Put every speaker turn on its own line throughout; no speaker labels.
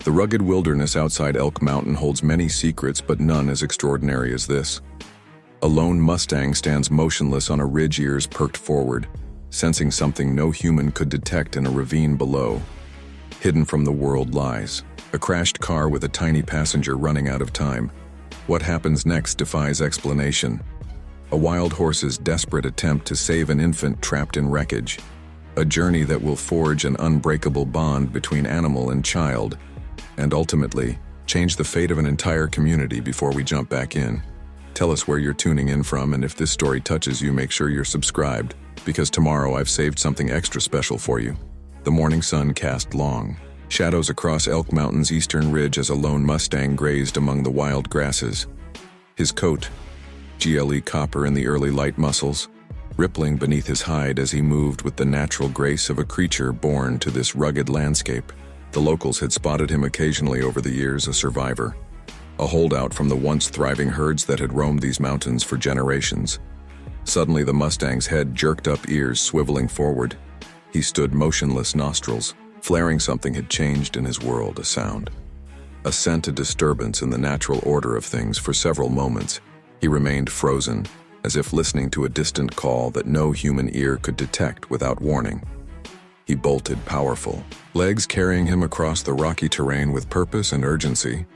The rugged wilderness outside Elk Mountain holds many secrets, but none as extraordinary as this. A lone Mustang stands motionless on a ridge, ears perked forward, sensing something no human could detect in a ravine below. Hidden from the world lies a crashed car with a tiny passenger running out of time. What happens next defies explanation. A wild horse's desperate attempt to save an infant trapped in wreckage. A journey that will forge an unbreakable bond between animal and child, and ultimately change the fate of an entire community. Before we jump back in, tell us where you're tuning in from, and if this story touches you, make sure you're subscribed, because tomorrow I've saved something extra special for you. The morning sun cast long shadows across Elk Mountain's eastern ridge as a lone Mustang grazed among the wild grasses. His coat, GLE copper in the early light muscles, rippling beneath his hide as he moved with the natural grace of a creature born to this rugged landscape. The locals had spotted him occasionally over the years, a survivor, a holdout from the once thriving herds that had roamed these mountains for generations. Suddenly the Mustang's head jerked up, ears swiveling forward. He stood motionless, nostrils flaring. Something had changed in his world, a sound, a scent, a disturbance in the natural order of things. For several moments, he remained frozen, as if listening to a distant call that no human ear could detect without warning. He bolted, powerful, legs carrying him across the rocky terrain with purpose and urgency.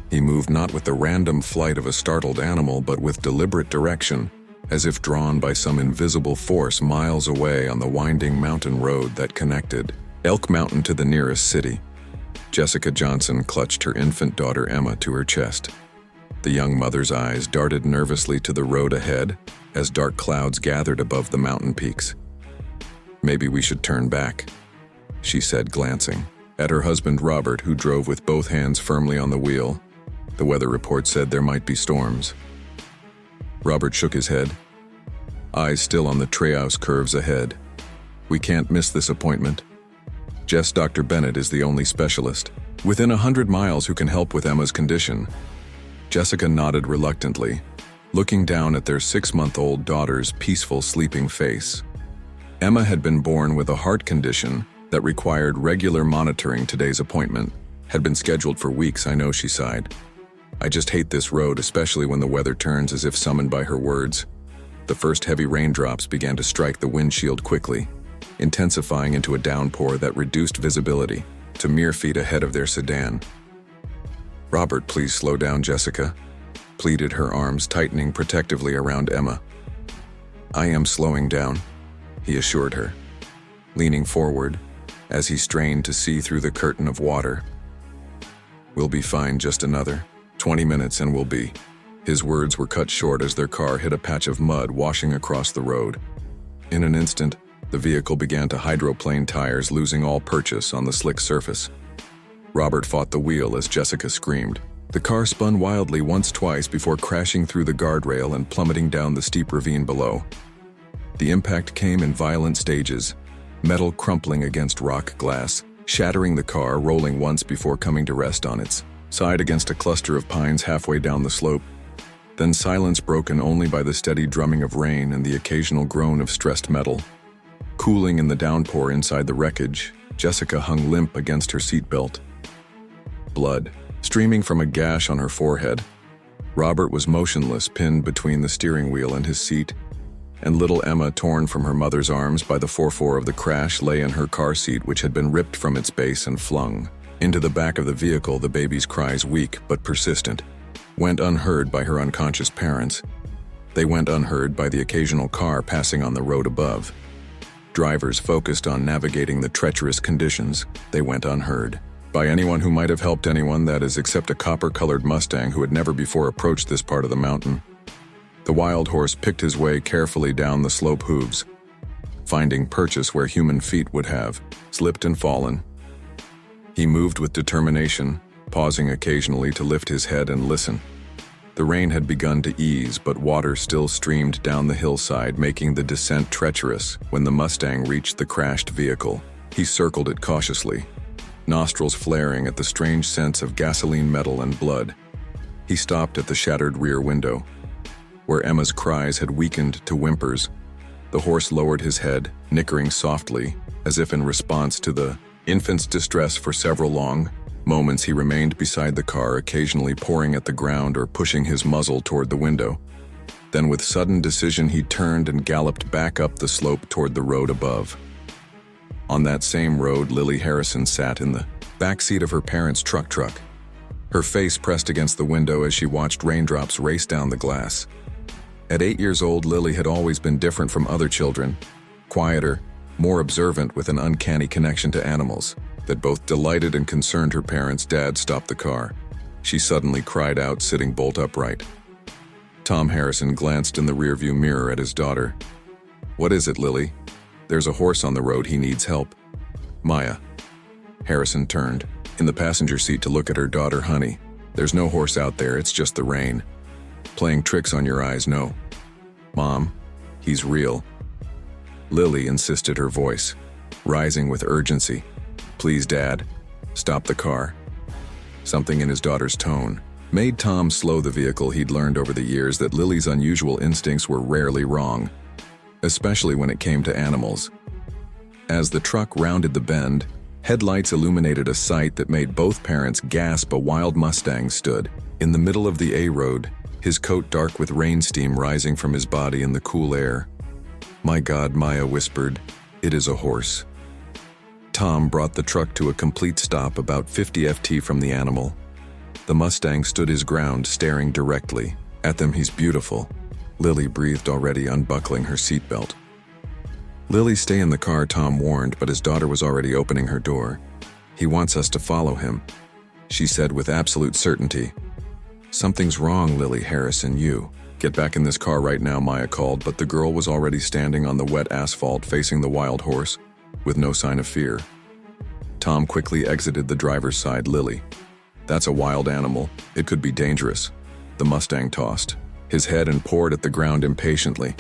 He moved not with the random flight of a startled animal, but with deliberate direction, as if drawn by some invisible force miles away on the winding mountain road that connected Elk Mountain to the nearest city. Jessica Johnson clutched her infant daughter Emma to her chest. The young mother's eyes darted nervously to the road ahead as dark clouds gathered above the mountain peaks. "Maybe we should turn back," she said, glancing at her husband Robert, who drove with both hands firmly on the wheel. The weather report said there might be storms. Robert shook his head, eyes still on the treehouse curves ahead. "We can't miss this appointment. Dr. Bennett is the only specialist within 100 miles who can help with Emma's condition." Jessica nodded reluctantly, looking down at their 6-month-old daughter's peaceful, sleeping face. Emma had been born with a heart condition that required regular monitoring. Today's appointment had been scheduled for weeks. "I know," she sighed. "I just hate this road, especially when the weather turns." As if summoned by her words, the first heavy raindrops began to strike the windshield quickly, intensifying into a downpour that reduced visibility to mere feet ahead of their sedan. "Robert, please slow down," Jessica pleaded, her arms tightening protectively around Emma. "I am slowing down," he assured her, leaning forward as he strained to see through the curtain of water. "We'll be fine, just another 20 minutes and we'll be." His words were cut short as their car hit a patch of mud washing across the road. In an instant, the vehicle began to hydroplane, tires losing all purchase on the slick surface. Robert fought the wheel as Jessica screamed. The car spun wildly twice before crashing through the guardrail and plummeting down the steep ravine below. The impact came in violent stages, metal crumpling against rock glass, shattering the car, rolling once before coming to rest on its side against a cluster of pines halfway down the slope. Then silence, broken only by the steady drumming of rain and the occasional groan of stressed metal. Cooling in the downpour inside the wreckage, Jessica hung limp against her seatbelt, blood streaming from a gash on her forehead. Robert was motionless, pinned between the steering wheel and his seat, and little Emma, torn from her mother's arms by the 4x4 of the crash, lay in her car seat, which had been ripped from its base and flung into the back of the vehicle. The baby's cries, weak but persistent, went unheard by her unconscious parents. They went unheard by the occasional car passing on the road above. Drivers focused on navigating the treacherous conditions. They went unheard by anyone who might have helped anyone, that is, except a copper-colored Mustang who had never before approached this part of the mountain. The wild horse picked his way carefully down the slope, hooves finding purchase where human feet would have slipped and fallen. He moved with determination, pausing occasionally to lift his head and listen. The rain had begun to ease, but water still streamed down the hillside, making the descent treacherous. When the Mustang reached the crashed vehicle, he circled it cautiously, nostrils flaring at the strange sense of gasoline, metal, and blood. He stopped at the shattered rear window, where Emma's cries had weakened to whimpers. The horse lowered his head, nickering softly, as if in response to the infant's distress. For several long, Moments he remained beside the car, occasionally pouring at the ground or pushing his muzzle toward the window. Then with sudden decision he turned and galloped back up the slope toward the road above. On that same road, Lily Harrison sat in the backseat of her parents' truck, her face pressed against the window as she watched raindrops race down the glass. At 8 years old, Lily had always been different from other children, quieter, more observant, with an uncanny connection to animals that both delighted and concerned her parents. Dad stopped the car. She suddenly cried out, sitting bolt upright. Tom Harrison glanced in the rearview mirror at his daughter. "What is it, Lily?" "There's a horse on the road. He needs help." "Maya." Harrison turned in the passenger seat to look at her daughter. "Honey, there's no horse out there. It's just the rain. Playing tricks on your eyes, no." "Mom, he's real." Lily insisted, her voice rising with urgency. "Please, Dad, stop the car." Something in his daughter's tone made Tom slow the vehicle. He'd learned over the years that Lily's unusual instincts were rarely wrong, especially when it came to animals. As the truck rounded the bend, headlights illuminated a sight that made both parents gasp. A wild Mustang stood in the middle of the A road, his coat dark with rain steam rising from his body in the cool air. "My God," Maya whispered, "it is a horse." Tom brought the truck to a complete stop about 50 ft from the animal. The Mustang stood his ground, staring directly at them. "He's beautiful," Lily breathed, already unbuckling her seatbelt. "Lily, stay in the car," Tom warned, but his daughter was already opening her door. "He wants us to follow him," she said with absolute certainty. "Something's wrong, Lily Harrison. You get back in this car right now," Maya called, but the girl was already standing on the wet asphalt facing the wild horse, with no sign of fear. Tom quickly exited the driver's side. "Lily, that's a wild animal. It could be dangerous." The Mustang tossed his head and pawed at the ground impatiently.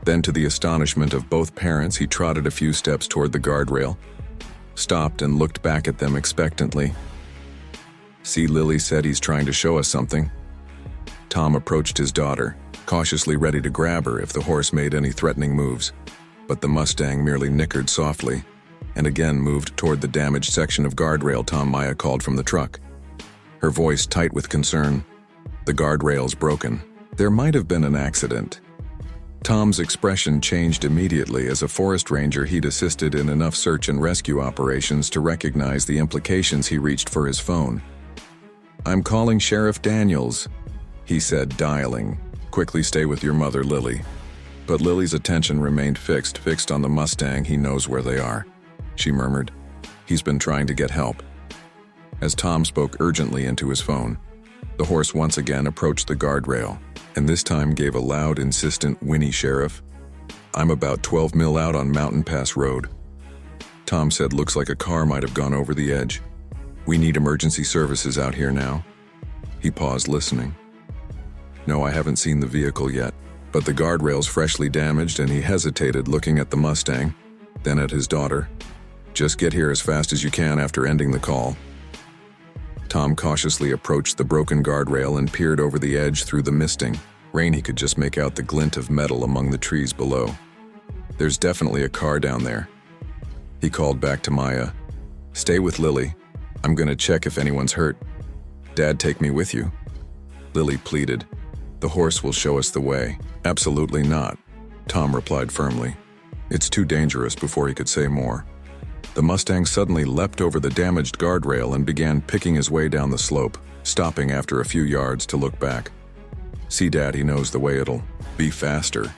Then, to the astonishment of both parents, he trotted a few steps toward the guardrail, stopped and looked back at them expectantly. "See," Lily said, "he's trying to show us something." Tom approached his daughter, cautiously ready to grab her if the horse made any threatening moves. But the Mustang merely nickered softly and again moved toward the damaged section of guardrail. "Tom," Maya called from the truck, her voice tight with concern. "The guardrail's broken. There might have been an accident." Tom's expression changed immediately. As a forest ranger, he'd assisted in enough search and rescue operations to recognize the implications. He reached for his phone. "I'm calling Sheriff Daniels," he said, dialing. "Quickly, stay with your mother, Lily." But Lily's attention remained fixed on the Mustang. "He knows where they are," she murmured. "He's been trying to get help." As Tom spoke urgently into his phone, the horse once again approached the guardrail, and this time gave a loud, insistent whinny. "Sheriff, I'm about 12 mil out on Mountain Pass Road." Tom said, "Looks like a car might have gone over the edge. We need emergency services out here now." He paused, listening. "No, I haven't seen the vehicle yet, but the guardrail's freshly damaged," and he hesitated, looking at the Mustang, then at his daughter. "Just get here as fast as you can." After ending the call, Tom cautiously approached the broken guardrail and peered over the edge through the misting rain. He could just make out the glint of metal among the trees below. "There's definitely a car down there." He called back to Maya. "Stay with Lily. I'm gonna check if anyone's hurt." "Dad, take me with you," Lily pleaded. "The horse will show us the way." "Absolutely not," Tom replied firmly. "It's too dangerous." Before he could say more, the Mustang suddenly leapt over the damaged guardrail and began picking his way down the slope, stopping after a few yards to look back. "See, Dad, he knows the way. It'll be faster."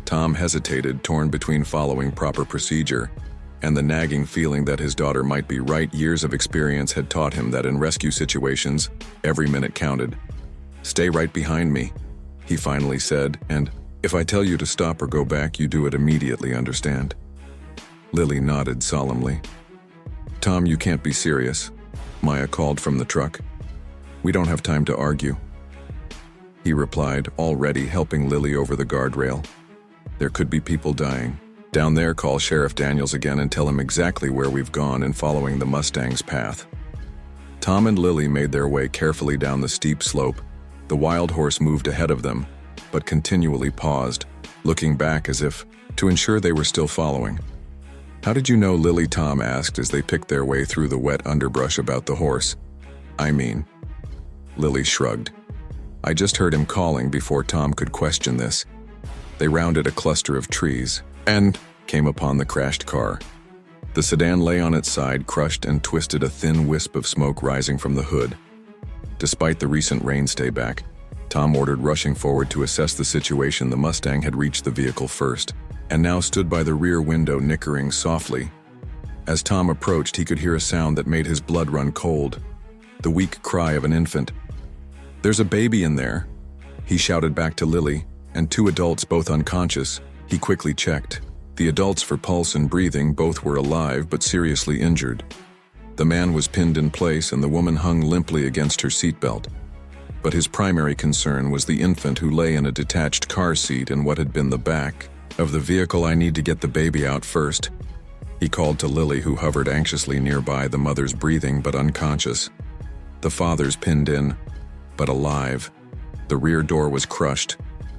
Tom hesitated, torn between following proper procedure and the nagging feeling that his daughter might be right. Years of experience had taught him that in rescue situations, every minute counted. "Stay right behind me," he finally said, "and if I tell you to stop or go back, you do it immediately, understand?" Lily nodded solemnly. "Tom, you can't be serious," Maya called from the truck. "We don't have time to argue," he replied, already helping Lily over the guardrail. "There could be people dying down there. Call Sheriff Daniels again and tell him exactly where we've gone and following the Mustang's path." Tom and Lily made their way carefully down the steep slope. The wild horse moved ahead of them, but continually paused, looking back as if to ensure they were still following. "How did you know, Lily?" Tom asked as they picked their way through the wet underbrush about the horse. "I mean," Lily shrugged. "I just heard him calling before Tom could question this." They rounded a cluster of trees and came upon the crashed car. The sedan lay on its side, crushed and twisted, a thin wisp of smoke rising from the hood. Despite the recent rain stayback, Tom ordered rushing forward to assess the situation. The Mustang had reached the vehicle first, and now stood by the rear window, nickering softly. As Tom approached, he could hear a sound that made his blood run cold. The weak cry of an infant. "There's a baby in there," he shouted back to Lily, and two adults, both unconscious. He quickly checked. The adults, for pulse and breathing, both were alive but seriously injured. The man was pinned in place and the woman hung limply against her seatbelt. But his primary concern was the infant, who lay in a detached car seat in what had been the back of the vehicle. "I need to get the baby out first," he called to Lily, who hovered anxiously nearby, the mother's breathing but unconscious. The father's pinned in, but alive. The rear door was crushed,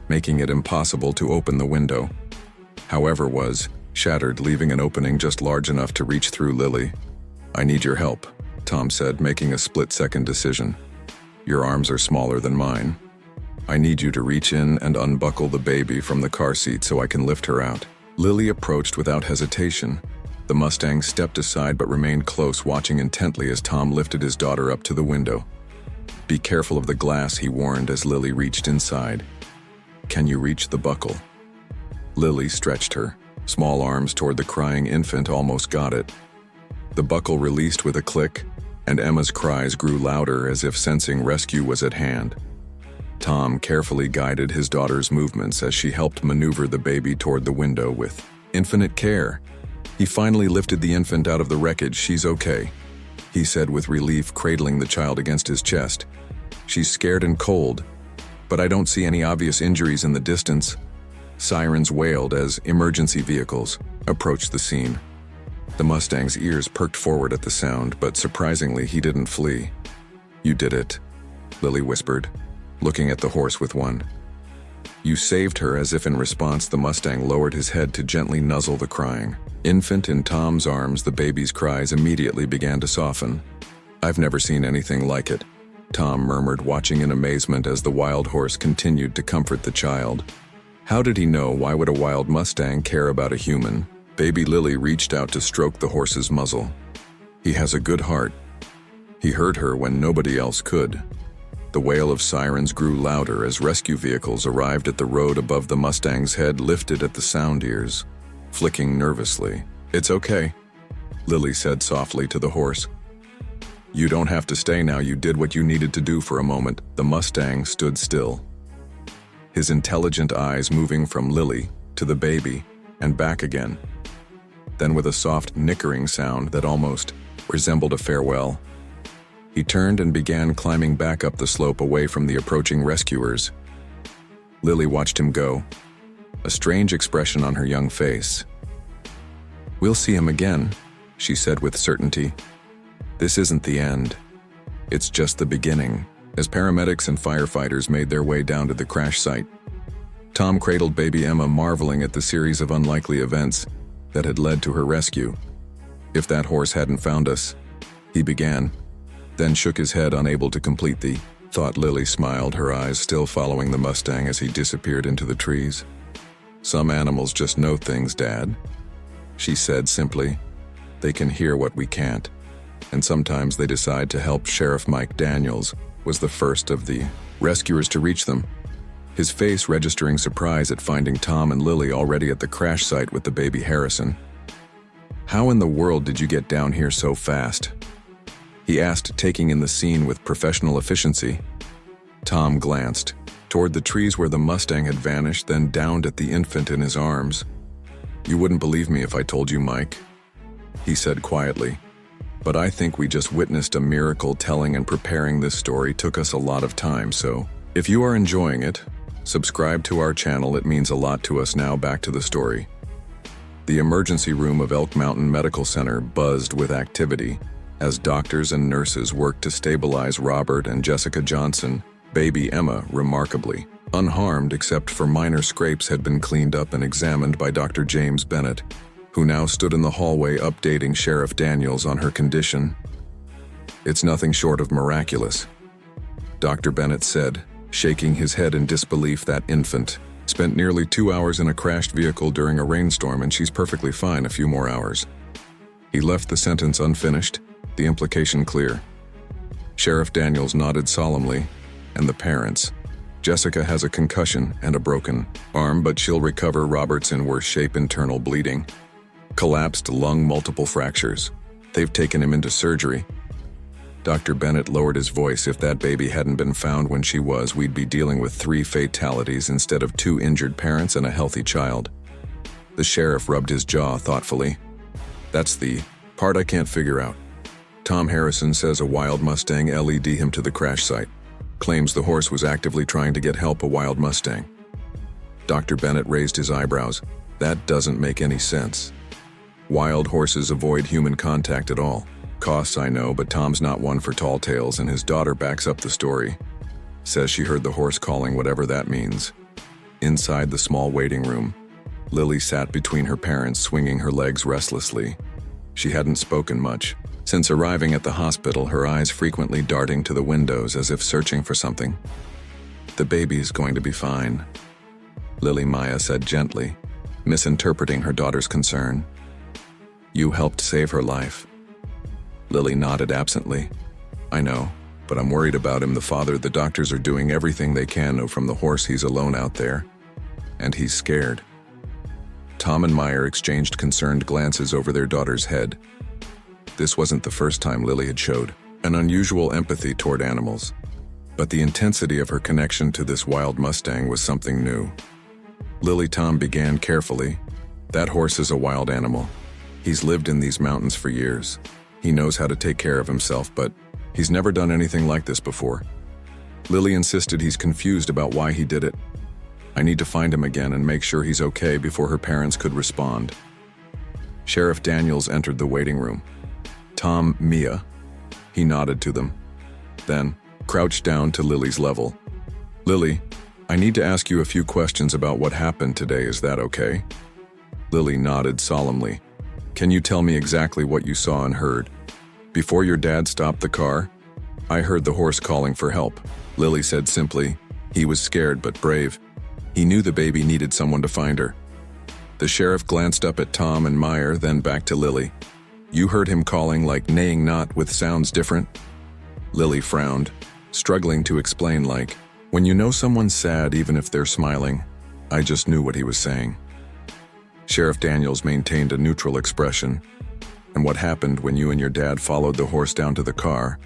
making it impossible to open the window. However, was shattered, leaving an opening just large enough to reach through Lily. "I need your help," Tom said, making a split-second decision. "Your arms are smaller than mine. I need you to reach in and unbuckle the baby from the car seat so I can lift her out." Lily approached without hesitation. The Mustang stepped aside but remained close, watching intently as Tom lifted his daughter up to the window. "Be careful of the glass," he warned as Lily reached inside. "Can you reach the buckle?" Lily stretched her small arms toward the crying infant. "Almost got it." The buckle released with a click, and Emma's cries grew louder, as if sensing rescue was at hand. Tom carefully guided his daughter's movements as she helped maneuver the baby toward the window with infinite care. He finally lifted the infant out of the wreckage. "She's okay," he said with relief, cradling the child against his chest. "She's scared and cold, but I don't see any obvious injuries in the distance." Sirens wailed as emergency vehicles approached the scene. The Mustang's ears perked forward at the sound, but surprisingly he didn't flee. "You did it," Lily whispered, looking at the horse with one. "You saved her." As if in response, the Mustang lowered his head to gently nuzzle the crying infant in Tom's arms. The baby's cries immediately began to soften. "I've never seen anything like it," Tom murmured, watching in amazement as the wild horse continued to comfort the child. How did he know? Why would a wild Mustang care about a human? Baby Lily reached out to stroke the horse's muzzle. "He has a good heart." He heard her when nobody else could. The wail of sirens grew louder as rescue vehicles arrived at the road above. The Mustang's head lifted at the sound, ears flicking nervously. "It's okay," Lily said softly to the horse. "You don't have to stay now. You did what you needed to do." For a moment, the Mustang stood still, his intelligent eyes moving from Lily to the baby and back again. Then, with a soft nickering sound that almost resembled a farewell, he turned and began climbing back up the slope away from the approaching rescuers. Lily watched him go, a strange expression on her young face. "We'll see him again," she said with certainty. "This isn't the end. It's just the beginning." As paramedics and firefighters made their way down to the crash site, Tom cradled baby Emma, marveling at the series of unlikely events that had led to her rescue. "If that horse hadn't found us," he began, then shook his head, unable to complete the thought. Lily smiled, her eyes still following the Mustang as he disappeared into the trees. "Some animals just know things, Dad," she said simply. "They can hear what we can't, and sometimes they decide to help." Sheriff Mike Daniels was the first of the rescuers to reach them, his face registering surprise at finding Tom and Lily already at the crash site with the baby Harrison. "How in the world did you get down here so fast?" he asked, taking in the scene with professional efficiency. Tom glanced toward the trees where the Mustang had vanished, then downed at the infant in his arms. "You wouldn't believe me if I told you, Mike," he said quietly, "but I think we just witnessed a miracle. Telling and preparing this story took us a lot of time, so if you are enjoying it, subscribe to our channel. It means a lot to us. Now back to the story." The emergency room of Elk Mountain Medical Center buzzed with activity as doctors and nurses worked to stabilize Robert and Jessica Johnson. Baby Emma, remarkably unharmed except for minor scrapes, had been cleaned up and examined by Dr. James Bennett. who now stood in the hallway updating Sheriff Daniels on her condition. "It's nothing short of miraculous," Dr. Bennett said, shaking his head in disbelief. "That infant spent nearly 2 hours in a crashed vehicle during a rainstorm, and she's perfectly fine a few more hours." He left the sentence unfinished, the implication clear. Sheriff Daniels nodded solemnly, and the parents. "Jessica has a concussion and a broken arm, but she'll recover. Robert's in worse shape, internal bleeding, collapsed lung, multiple fractures. They've taken him into surgery." Dr. Bennett lowered his voice. "If that baby hadn't been found when she was, we'd be dealing with 3 fatalities instead of 2 injured parents and a healthy child." The sheriff rubbed his jaw thoughtfully. "That's the part I can't figure out. Tom Harrison says a wild Mustang led him to the crash site. Claims the horse was actively trying to get help. A wild Mustang." Dr. Bennett raised his eyebrows. "That doesn't make any sense. Wild horses avoid human contact at all. Costs, I know, but Tom's not one for tall tales, and his daughter backs up the story. Says she heard the horse calling, whatever that means." Inside the small waiting room, Lily sat between her parents, swinging her legs restlessly. She hadn't spoken much since arriving at the hospital, her eyes frequently darting to the windows as if searching for something. "The baby's going to be fine," Lily Maya said gently, misinterpreting her daughter's concern. "You helped save her life." Lily nodded absently. "I know, but I'm worried about him. The father, the doctors are doing everything they can from the horse. He's alone out there, and he's scared." Tom and Meyer exchanged concerned glances over their daughter's head. This wasn't the first time Lily had showed an unusual empathy toward animals, but the intensity of her connection to this wild Mustang was something new. "Lily," Tom began carefully, "that horse is a wild animal. He's lived in these mountains for years. He knows how to take care of himself, but he's never done anything like this before." Lily insisted. "He's confused about why he did it. I need to find him again and make sure he's okay." Before her parents could respond, Sheriff Daniels entered the waiting room. "Tom, Mia." He nodded to them, then crouched down to Lily's level. "Lily, I need to ask you a few questions about what happened today. Is that okay?" Lily nodded solemnly. "Can you tell me exactly what you saw and heard? Before your dad stopped the car, I heard the horse calling for help," Lily said simply. "He was scared but brave. He knew the baby needed someone to find her." The sheriff glanced up at Tom and Meyer, then back to Lily. "You heard him calling, like neighing, not with sounds different?" Lily frowned, struggling to explain, "Like, when you know someone's sad even if they're smiling. I just knew what he was saying." Sheriff Daniels maintained a neutral expression. "And what happened when you and your dad followed the horse down to the car?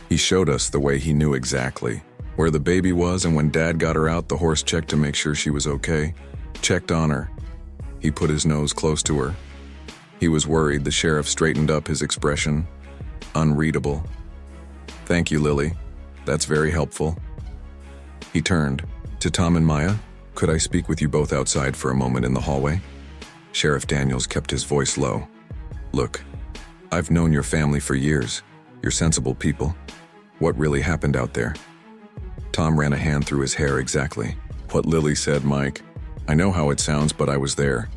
He showed us the way he knew exactly where the baby was, and when Dad got her out, the horse checked to make sure she was okay. Checked on her. He put his nose close to her. He was worried." The sheriff straightened up, his expression unreadable. "Thank you, Lily. That's very helpful." He turned to Tom and Maya. "Could I speak with you both outside for a moment in the hallway?" Sheriff Daniels kept his voice low. "Look, I've known your family for years. You're sensible people. What really happened out there?" Tom ran a hand through his hair. "Exactly what Lily said, Mike. I know how it sounds, but I was there.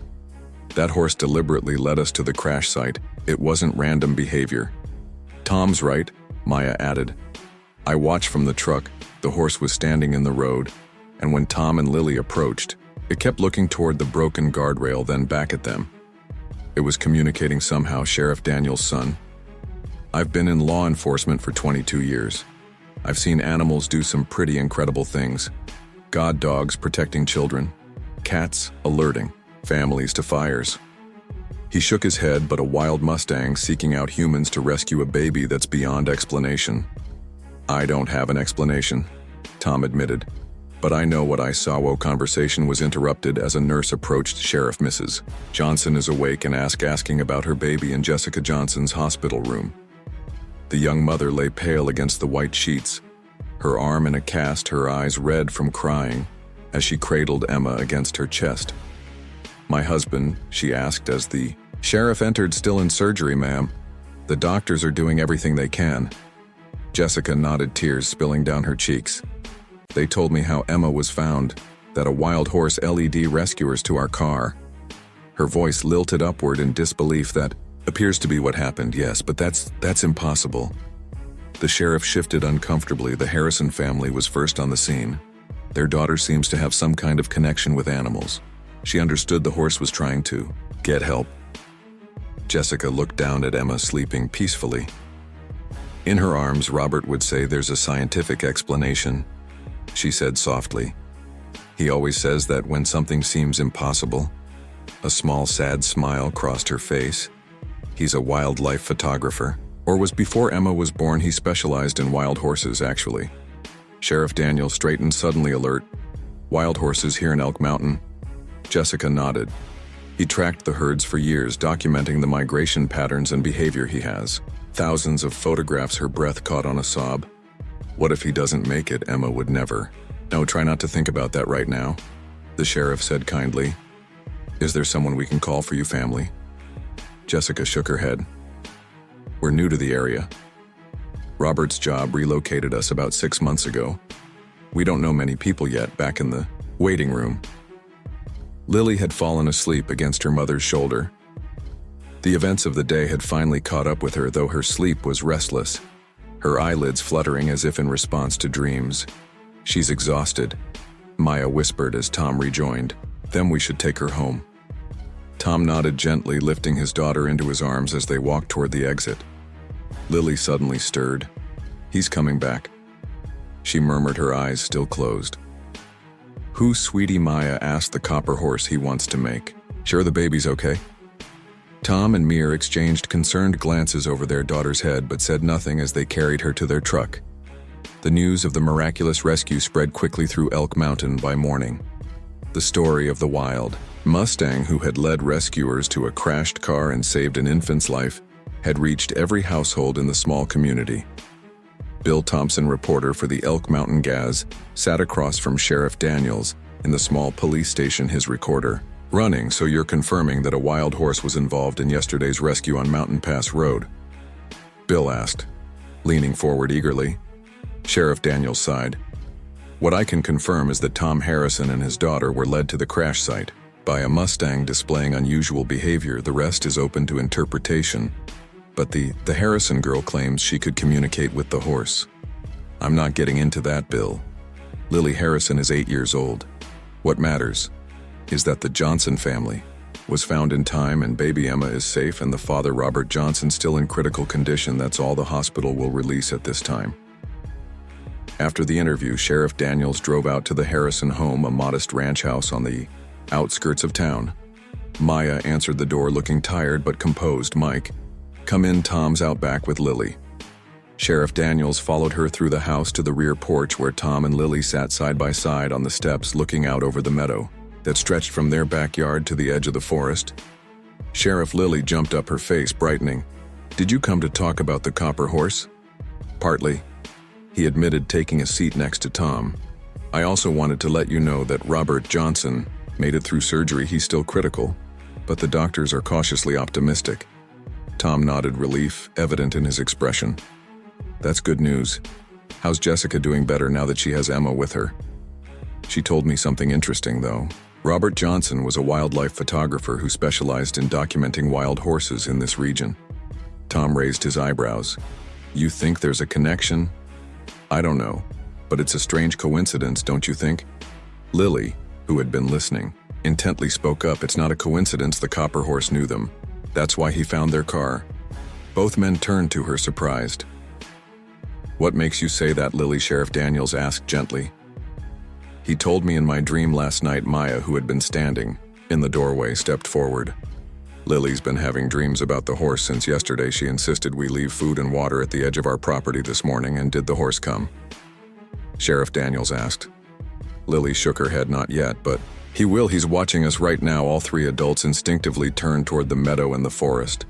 That horse deliberately led us to the crash site. It wasn't random behavior." "Tom's right," Maya added. "I watched from the truck. The horse was standing in the road, and when Tom and Lily approached, it kept looking toward the broken guardrail, then back at them. It was communicating somehow." Sheriff Daniels' son. "I've been in law enforcement for 22 years. I've seen animals do some pretty incredible things. God dogs protecting children, cats alerting families to fires." He shook his head. "But a wild Mustang seeking out humans to rescue a baby, that's beyond explanation." "I don't have an explanation," Tom admitted. "But I know what I saw." Conversation was interrupted as a nurse approached. "Sheriff, Mrs. Johnson is awake and asking about her baby in Jessica Johnson's hospital room." The young mother lay pale against the white sheets, her arm in a cast, her eyes red from crying, as she cradled Emma against her chest. "My husband?" she asked as the sheriff entered. "Still in surgery, ma'am. The doctors are doing everything they can." Jessica nodded, tears spilling down her cheeks. "They told me how Emma was found, that a wild horse led rescuers to our car." Her voice lilted upward in disbelief. That appears to be what happened, yes, but that's impossible. The sheriff shifted uncomfortably. The Harrison family was first on the scene. Their daughter seems to have some kind of connection with animals. She understood the horse was trying to get help. Jessica looked down at Emma sleeping peacefully. In her arms, Robert would say, "There's a scientific explanation," she said softly. "He always says that when something seems impossible." A small, sad smile crossed her face. "He's a wildlife photographer. Or was before Emma was born. He specialized in wild horses, actually." Sheriff Daniels straightened, suddenly alert. "Wild horses here in Elk Mountain?" Jessica nodded. "He tracked the herds for years, documenting the migration patterns and behavior he has. Thousands of photographs." Her breath caught on a sob. "What if he doesn't make it?" Emma would never. "No, try not to think about that right now," the sheriff said kindly. "Is there someone we can call for you, family?" Jessica shook her head. "We're new to the area. Robert's job relocated us about 6 months ago. We don't know many people yet." Back in the waiting room, Lily had fallen asleep against her mother's shoulder. The events of the day had finally caught up with her, though her sleep was restless, her eyelids fluttering as if in response to dreams. "She's exhausted," Maya whispered as Tom rejoined. "Then we should take her home." Tom nodded gently, lifting his daughter into his arms as they walked toward the exit. Lily suddenly stirred. "He's coming back," she murmured, her eyes still closed. "Who, sweetie?" Maya asked. "The copper horse he wants to make. Sure the baby's okay?" Tom and Mir exchanged concerned glances over their daughter's head, but said nothing as they carried her to their truck. The news of the miraculous rescue spread quickly through Elk Mountain by morning. The story of the wild Mustang who had led rescuers to a crashed car and saved an infant's life had reached every household in the small community. Bill Thompson, reporter for the Elk Mountain Gaz, sat across from Sheriff Daniels in the small police station, his recorder running. "So you're confirming that a wild horse was involved in yesterday's rescue on Mountain Pass Road?" Bill asked, leaning forward eagerly. Sheriff Daniels sighed. "What I can confirm is that Tom Harrison and his daughter were led to the crash site by a Mustang displaying unusual behavior. The rest is open to interpretation. But the Harrison girl claims she could communicate with the horse." "I'm not getting into that, Bill. Lily Harrison is 8 years old. What matters is that the Johnson family was found in time and baby Emma is safe and the father, Robert Johnson, still in critical condition. That's all the hospital will release at this time." After the interview, Sheriff Daniels drove out to the Harrison home, a modest ranch house on the outskirts of town. Maya answered the door, looking tired but composed. "Mike, come in. Tom's out back with Lily." Sheriff Daniels followed her through the house to the rear porch where Tom and Lily sat side by side on the steps, looking out over the meadow that stretched from their backyard to the edge of the forest. Sheriff Lily jumped up, her face brightening. "Did you come to talk about the copper horse?" "Partly," he admitted, taking a seat next to Tom. "I also wanted to let you know that Robert Johnson made it through surgery. He's still critical, but the doctors are cautiously optimistic." Tom nodded, relief evident in his expression. "That's good news. How's Jessica doing? Better now that she has Emma with her?" "She told me something interesting, though. Robert Johnson was a wildlife photographer who specialized in documenting wild horses in this region." Tom raised his eyebrows. "You think there's a connection?" "I don't know, but it's a strange coincidence, don't you think?" Lily, who had been listening, intently spoke up. "It's not a coincidence. The copper horse knew them. That's why he found their car." Both men turned to her, surprised. "What makes you say that, Lily?" Sheriff Daniels asked gently. "He told me in my dream last night." Maya, who had been standing in the doorway, stepped forward. "Lily's been having dreams about the horse since yesterday. She insisted we leave food and water at the edge of our property this morning." "And did the horse come?" Sheriff Daniels asked. Lily shook her head. "Not yet, but he will. He's watching us right now." All three adults instinctively turned toward the meadow and the forest.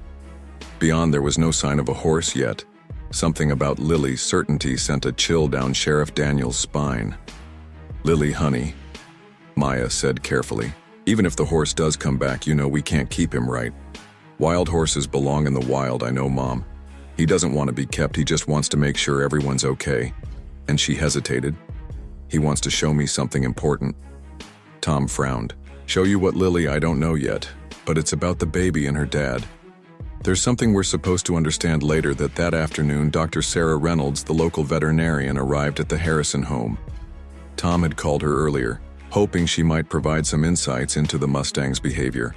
Beyond, there was no sign of a horse yet. Something about Lily's certainty sent a chill down Sheriff Daniels' spine. "Lily, honey," Maya said carefully, "even if the horse does come back, you know we can't keep him, right? Wild horses belong in the wild. I know, Mom. He doesn't want to be kept. He just wants to make sure everyone's okay." And she hesitated. "He wants to show me something important." Tom frowned. "Show you what, Lily?" "I don't know yet. but it's about the baby and her dad. There's something we're supposed to understand later that afternoon, Dr. Sarah Reynolds, the local veterinarian, arrived at the Harrison home. Tom had called her earlier, hoping she might provide some insights into the Mustang's behavior.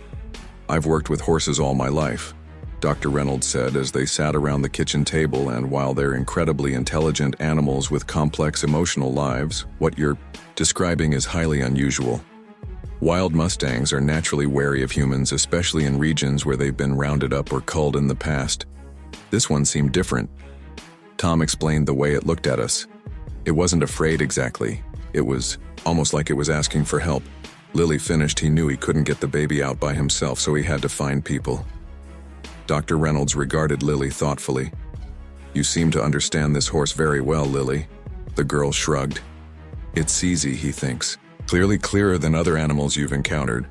"I've worked with horses all my life," Dr. Reynolds said as they sat around the kitchen table, "and while they're incredibly intelligent animals with complex emotional lives, what you're describing is highly unusual. Wild Mustangs are naturally wary of humans, especially in regions where they've been rounded up or culled in the past. This one seemed different." Tom explained the way it looked at us. "It wasn't afraid exactly. It was almost like it was asking for help." Lily finished. "He knew he couldn't get the baby out by himself, so he had to find people." Dr. Reynolds regarded Lily thoughtfully. "You seem to understand this horse very well, Lily." The girl shrugged. "It's easy, he thinks. Clearly clearer than other animals you've encountered."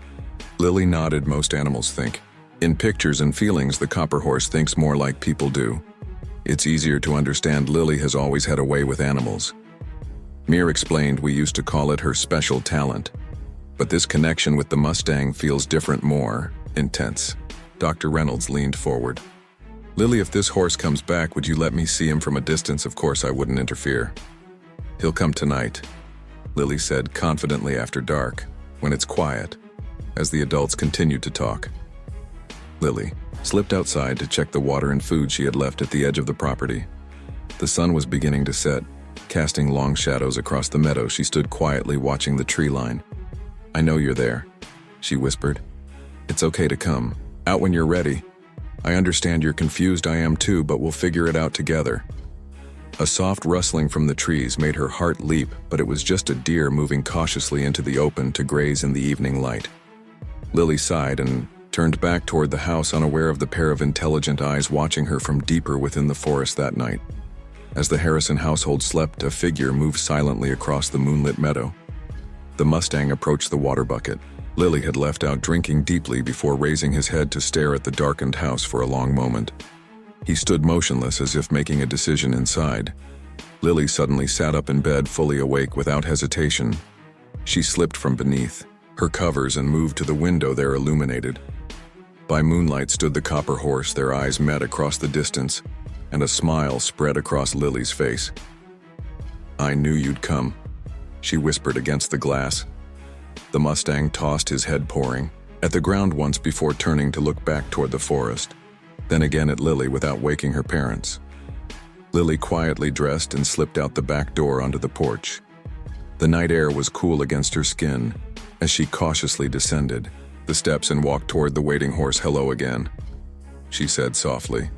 Lily nodded. "Most animals think. In pictures and feelings, the copper horse thinks more like people do. It's easier to understand. Lily has always had a way with animals." Mir explained, "We used to call it her special talent. But this connection with the Mustang feels different, more intense." Dr. Reynolds leaned forward. "Lily, if this horse comes back, would you let me see him from a distance?" "Of course I wouldn't interfere." "He'll come tonight," Lily said confidently, "after dark, when it's quiet," as the adults continued to talk. Lily slipped outside to check the water and food she had left at the edge of the property. The sun was beginning to set, casting long shadows across the meadow. She stood quietly watching the tree line. "I know you're there," she whispered. "It's okay to come. Out when you're ready. I understand you're confused, I am too, but we'll figure it out together." A soft rustling from the trees made her heart leap, but it was just a deer moving cautiously into the open to graze in the evening light. Lily sighed and turned back toward the house, unaware of the pair of intelligent eyes watching her from deeper within the forest that night. As the Harrison household slept, a figure moved silently across the moonlit meadow. The Mustang approached the water bucket. Lily had left out drinking deeply before raising his head to stare at the darkened house for a long moment. He stood motionless, as if making a decision inside. Lily suddenly sat up in bed, fully awake without hesitation. She slipped from beneath her covers and moved to the window there illuminated. By moonlight stood the copper horse. Their eyes met across the distance, and a smile spread across Lily's face. "I knew you'd come," she whispered against the glass. The Mustang tossed his head, pouring at the ground once before turning to look back toward the forest, then again at Lily without waking her parents. Lily quietly dressed and slipped out the back door onto the porch. The night air was cool against her skin as she cautiously descended the steps and walked toward the waiting horse. "Hello again," she said softly.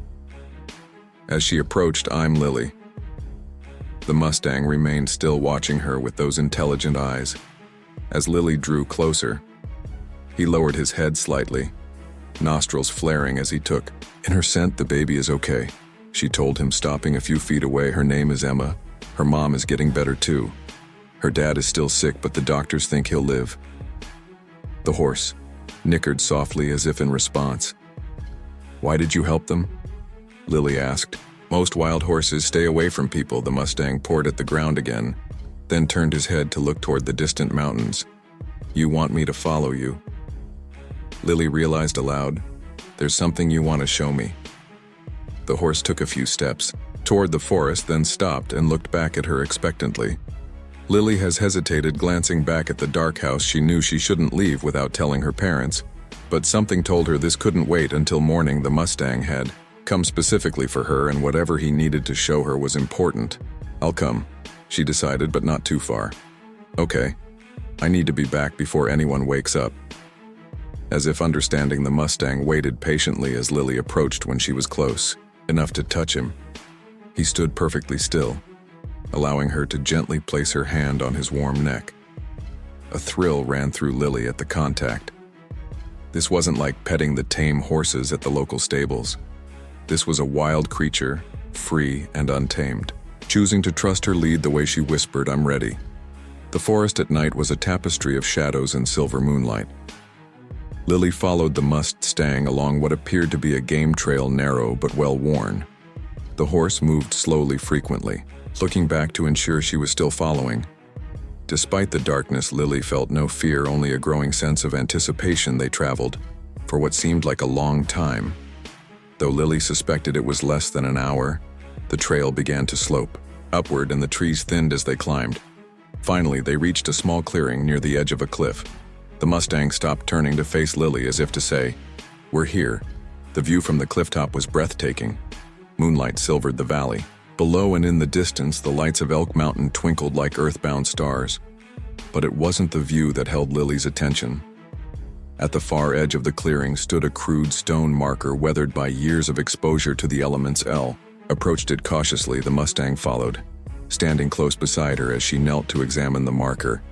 As she approached, "I'm Lily." The Mustang remained still, watching her with those intelligent eyes. As Lily drew closer, he lowered his head slightly, nostrils flaring as he took in her scent. "The baby is okay," she told him, stopping a few feet away. "Her name is Emma. Her mom is getting better too. Her dad is still sick, but the doctors think he'll live." The horse nickered softly as if in response. "Why did you help them?" Lily asked. "Most wild horses stay away from people." The Mustang poured at the ground again, then turned his head to look toward the distant mountains. "You want me to follow you?" Lily realized aloud, "There's something you want to show me." The horse took a few steps toward the forest, then stopped and looked back at her expectantly. Lily has hesitated, glancing back at the dark house. She knew she shouldn't leave without telling her parents, but something told her this couldn't wait until morning. The Mustang had come specifically for her, and whatever he needed to show her was important. "I'll come," she decided, "but not too far." "Okay. I need to be back before anyone wakes up." As if understanding, the Mustang waited patiently as Lily approached. When she was close enough to touch him, he stood perfectly still, allowing her to gently place her hand on his warm neck. A thrill ran through Lily at the contact. This wasn't like petting the tame horses at the local stables. This was a wild creature, free and untamed, choosing to trust her lead. The way she whispered, "I'm ready." The forest at night was a tapestry of shadows and silver moonlight. Lily followed the Mustang along what appeared to be a game trail, narrow but well-worn. The horse moved slowly, frequently, looking back to ensure she was still following. Despite the darkness, Lily felt no fear, only a growing sense of anticipation. They traveled for what seemed like a long time. Though Lily suspected it was less than an hour, the trail began to slope upward and the trees thinned as they climbed. Finally, they reached a small clearing near the edge of a cliff. The Mustang stopped, turning to face Lily as if to say, "We're here." The view from the clifftop was breathtaking. Moonlight silvered the valley. Below and in the distance, the lights of Elk Mountain twinkled like earthbound stars. But it wasn't the view that held Lily's attention. At the far edge of the clearing stood a crude stone marker weathered by years of exposure to the elements. Approached it cautiously, the Mustang followed, standing close beside her as she knelt to examine the marker.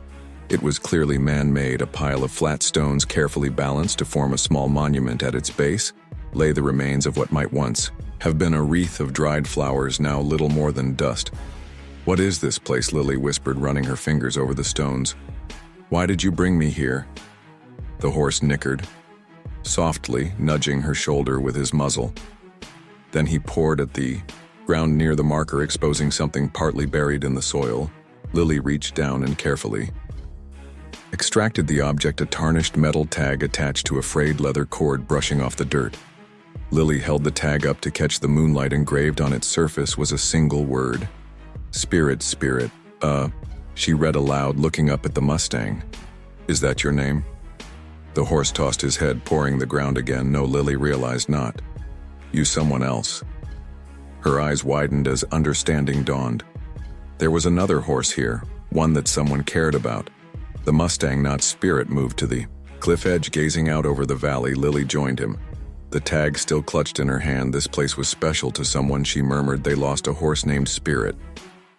It was clearly man-made, a pile of flat stones carefully balanced to form a small monument. At its base lay the remains of what might once have been a wreath of dried flowers, now little more than dust. "What is this place?" Lily whispered, running her fingers over the stones. "Why did you bring me here?" The horse nickered, softly nudging her shoulder with his muzzle. Then he pawed at the ground near the marker, exposing something partly buried in the soil. Lily reached down and carefully extracted the object, a tarnished metal tag attached to a frayed leather cord brushing off the dirt. Lily held the tag up to catch the moonlight. Engraved on its surface was a single word. "Spirit, spirit." She read aloud, looking up at the Mustang. "Is that your name?" The horse tossed his head, pawing the ground again. "No," Lily realized, "not you, someone else." Her eyes widened as understanding dawned. There was another horse here, one that someone cared about. The Mustang, not Spirit, moved to the cliff edge, gazing out over the valley. Lily joined him, the tag still clutched in her hand. "This place was special to someone," she murmured. "They lost a horse named Spirit,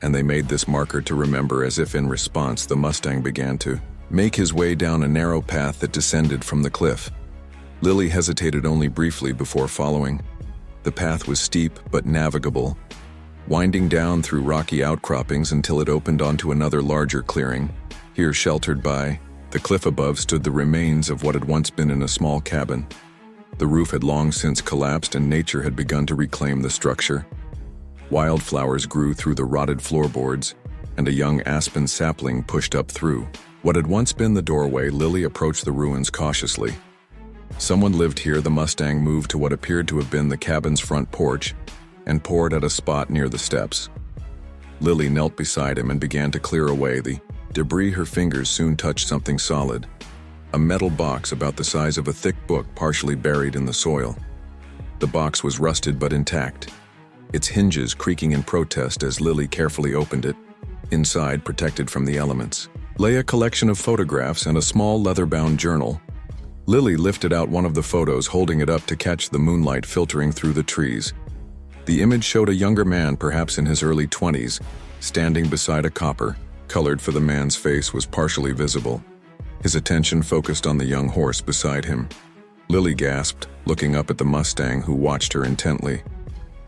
and they made this marker to remember." As if in response, the Mustang began to make his way down a narrow path that descended from the cliff. Lily hesitated only briefly before following. The path was steep but navigable, winding down through rocky outcroppings until it opened onto another larger clearing. Here, sheltered by the cliff above, stood the remains of what had once been in a small cabin. The roof had long since collapsed and nature had begun to reclaim the structure. Wildflowers grew through the rotted floorboards, and a young aspen sapling pushed up through what had once been the doorway. Lily approached the ruins cautiously. Someone lived here. The Mustang moved to what appeared to have been the cabin's front porch and pawed at a spot near the steps. Lily knelt beside him and began to clear away the debris. Her fingers soon touched something solid, a metal box about the size of a thick book, partially buried in the soil. The box was rusted but intact, its hinges creaking in protest as Lily carefully opened it. Inside, protected from the elements, lay a collection of photographs and a small leather-bound journal. Lily lifted out one of the photos, holding it up to catch the moonlight filtering through the trees. The image showed a younger man, perhaps in his early 20s, standing beside a copper. Colored for the man's face was partially visible. His attention focused on the young horse beside him. Lily gasped, looking up at the Mustang, who watched her intently.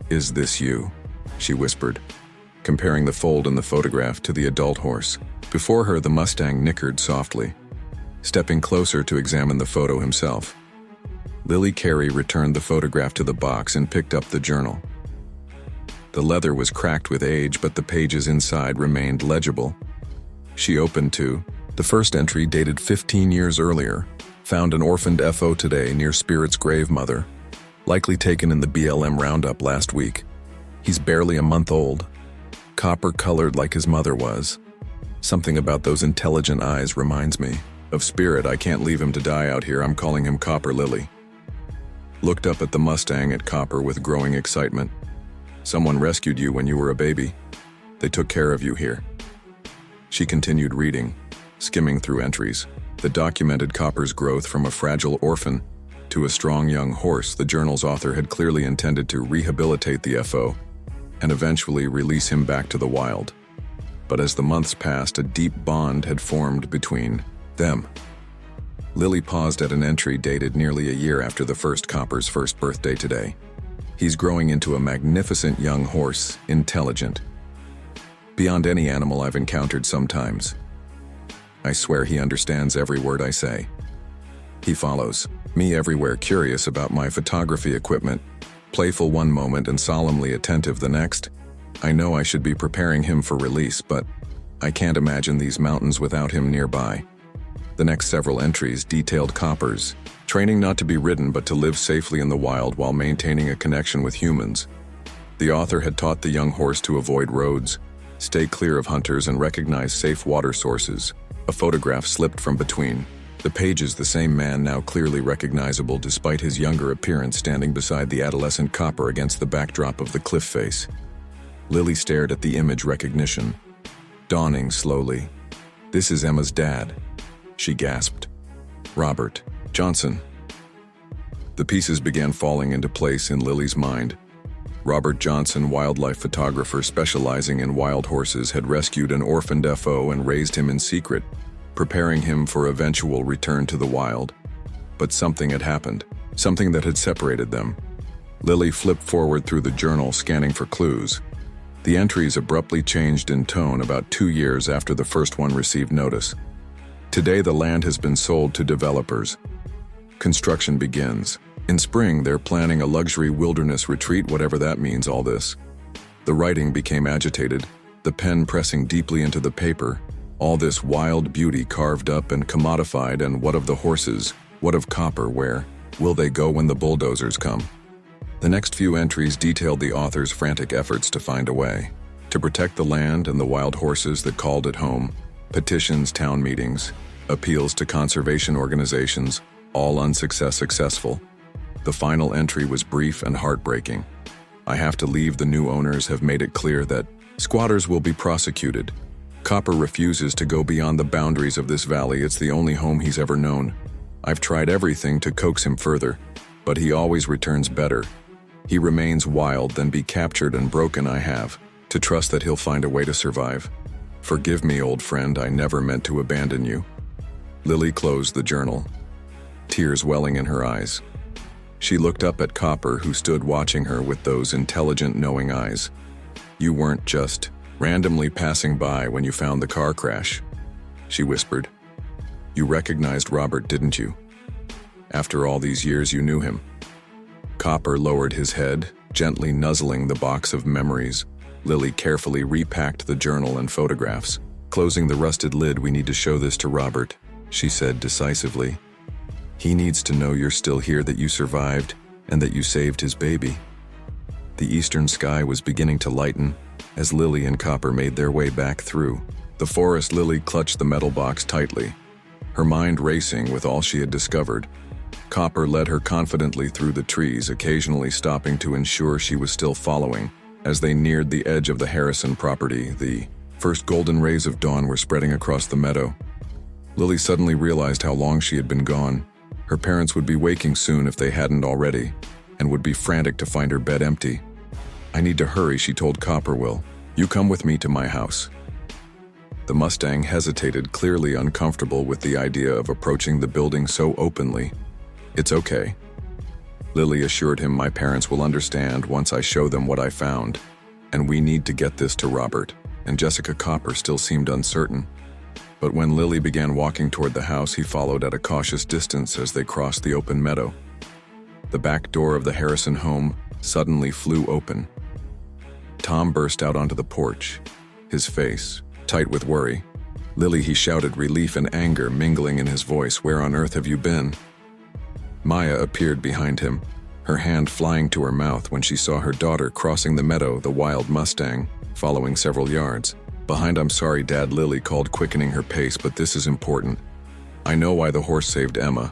"Is this you?" she whispered, comparing the fold in the photograph to the adult horse. Before her, the Mustang nickered softly, stepping closer to examine the photo himself. Lily Carey returned the photograph to the box and picked up the journal. The leather was cracked with age, but the pages inside remained legible. She opened to the first entry, dated 15 years earlier. "Found an orphaned FO today near Spirit's grave, mother. Likely taken in the BLM roundup last week. He's barely a month old. Copper-colored like his mother was. Something about those intelligent eyes reminds me of Spirit. I can't leave him to die out here. I'm calling him Copper." Lily looked up at the Mustang, at Copper, with growing excitement. "Someone rescued you when you were a baby. They took care of you here." She continued reading, skimming through entries that documented Copper's growth from a fragile orphan to a strong young horse. The journal's author had clearly intended to rehabilitate the FO and eventually release him back to the wild. But as the months passed, a deep bond had formed between them. Lily paused at an entry dated nearly a year after the first Copper's first birthday today. "He's growing into a magnificent young horse, intelligent, beyond any animal I've encountered sometimes. I swear he understands every word I say. He follows me everywhere, curious about my photography equipment, playful one moment and solemnly attentive the next. I know I should be preparing him for release, but I can't imagine these mountains without him nearby." The next several entries detailed Copper's training not to be ridden but to live safely in the wild while maintaining a connection with humans. The author had taught the young horse to avoid roads, stay clear of hunters, and recognize safe water sources. A photograph slipped from between the pages, the same man now clearly recognizable despite his younger appearance standing beside the adolescent Copper against the backdrop of the cliff face. Lily stared at the image, recognition dawning slowly. "This is Emma's dad," she gasped. "Robert Johnson." The pieces began falling into place in Lily's mind. Robert Johnson, wildlife photographer specializing in wild horses, had rescued an orphaned FO and raised him in secret, preparing him for eventual return to the wild. But something had happened, something that had separated them. Lily flipped forward through the journal, scanning for clues. The entries abruptly changed in tone about 2 years after the first one received notice. "Today the land has been sold to developers. Construction begins. In spring they're planning a luxury wilderness retreat, whatever that means, all this." The writing became agitated, the pen pressing deeply into the paper. All this wild beauty carved up and commodified, and what of the horses? What of Copper? Where will they go when the bulldozers come? The next few entries detailed the author's frantic efforts to find a way to protect the land and the wild horses that called it home. Petitions, town meetings, appeals to conservation organizations, all successful. The final entry was brief and heartbreaking. "I have to leave. The new owners have made it clear that squatters will be prosecuted. Copper refuses to go beyond the boundaries of this valley. It's the only home he's ever known. I've tried everything to coax him further, but he always returns better. He remains wild than be captured and broken. I have to trust that he'll find a way to survive. Forgive me, old friend, I never meant to abandon you." Lily closed the journal, tears welling in her eyes. She looked up at Copper, who stood watching her with those intelligent, knowing eyes. "You weren't just randomly passing by when you found the car crash," she whispered. "You recognized Robert, didn't you? After all these years, you knew him." Copper lowered his head, gently nuzzling the box of memories. Lily carefully repacked the journal and photographs. Closing the rusted lid, "We need to show this to Robert," she said decisively. "He needs to know you're still here, that you survived, and that you saved his baby." The eastern sky was beginning to lighten as Lily and Copper made their way back through the forest. Lily clutched the metal box tightly, her mind racing with all she had discovered. Copper led her confidently through the trees, occasionally stopping to ensure she was still following. As they neared the edge of the Harrison property, the first golden rays of dawn were spreading across the meadow. Lily suddenly realized how long she had been gone. Her parents would be waking soon if they hadn't already, and would be frantic to find her bed empty. "I need to hurry," she told Copper. "Will you come with me to my house?" The Mustang hesitated, clearly uncomfortable with the idea of approaching the building so openly. "It's okay," Lily assured him. "My parents will understand once I show them what I found, and we need to get this to Robert." And Jessica. Copper still seemed uncertain. But when Lily began walking toward the house, he followed at a cautious distance as they crossed the open meadow. The back door of the Harrison home suddenly flew open. Tom burst out onto the porch, his face tight with worry. "Lily," he shouted, relief and anger mingling in his voice. "Where on earth have you been?" Maya appeared behind him, her hand flying to her mouth when she saw her daughter crossing the meadow, the wild Mustang following several yards behind. "I'm sorry, Dad," Lily called, quickening her pace, "but this is important. I know why the horse saved Emma."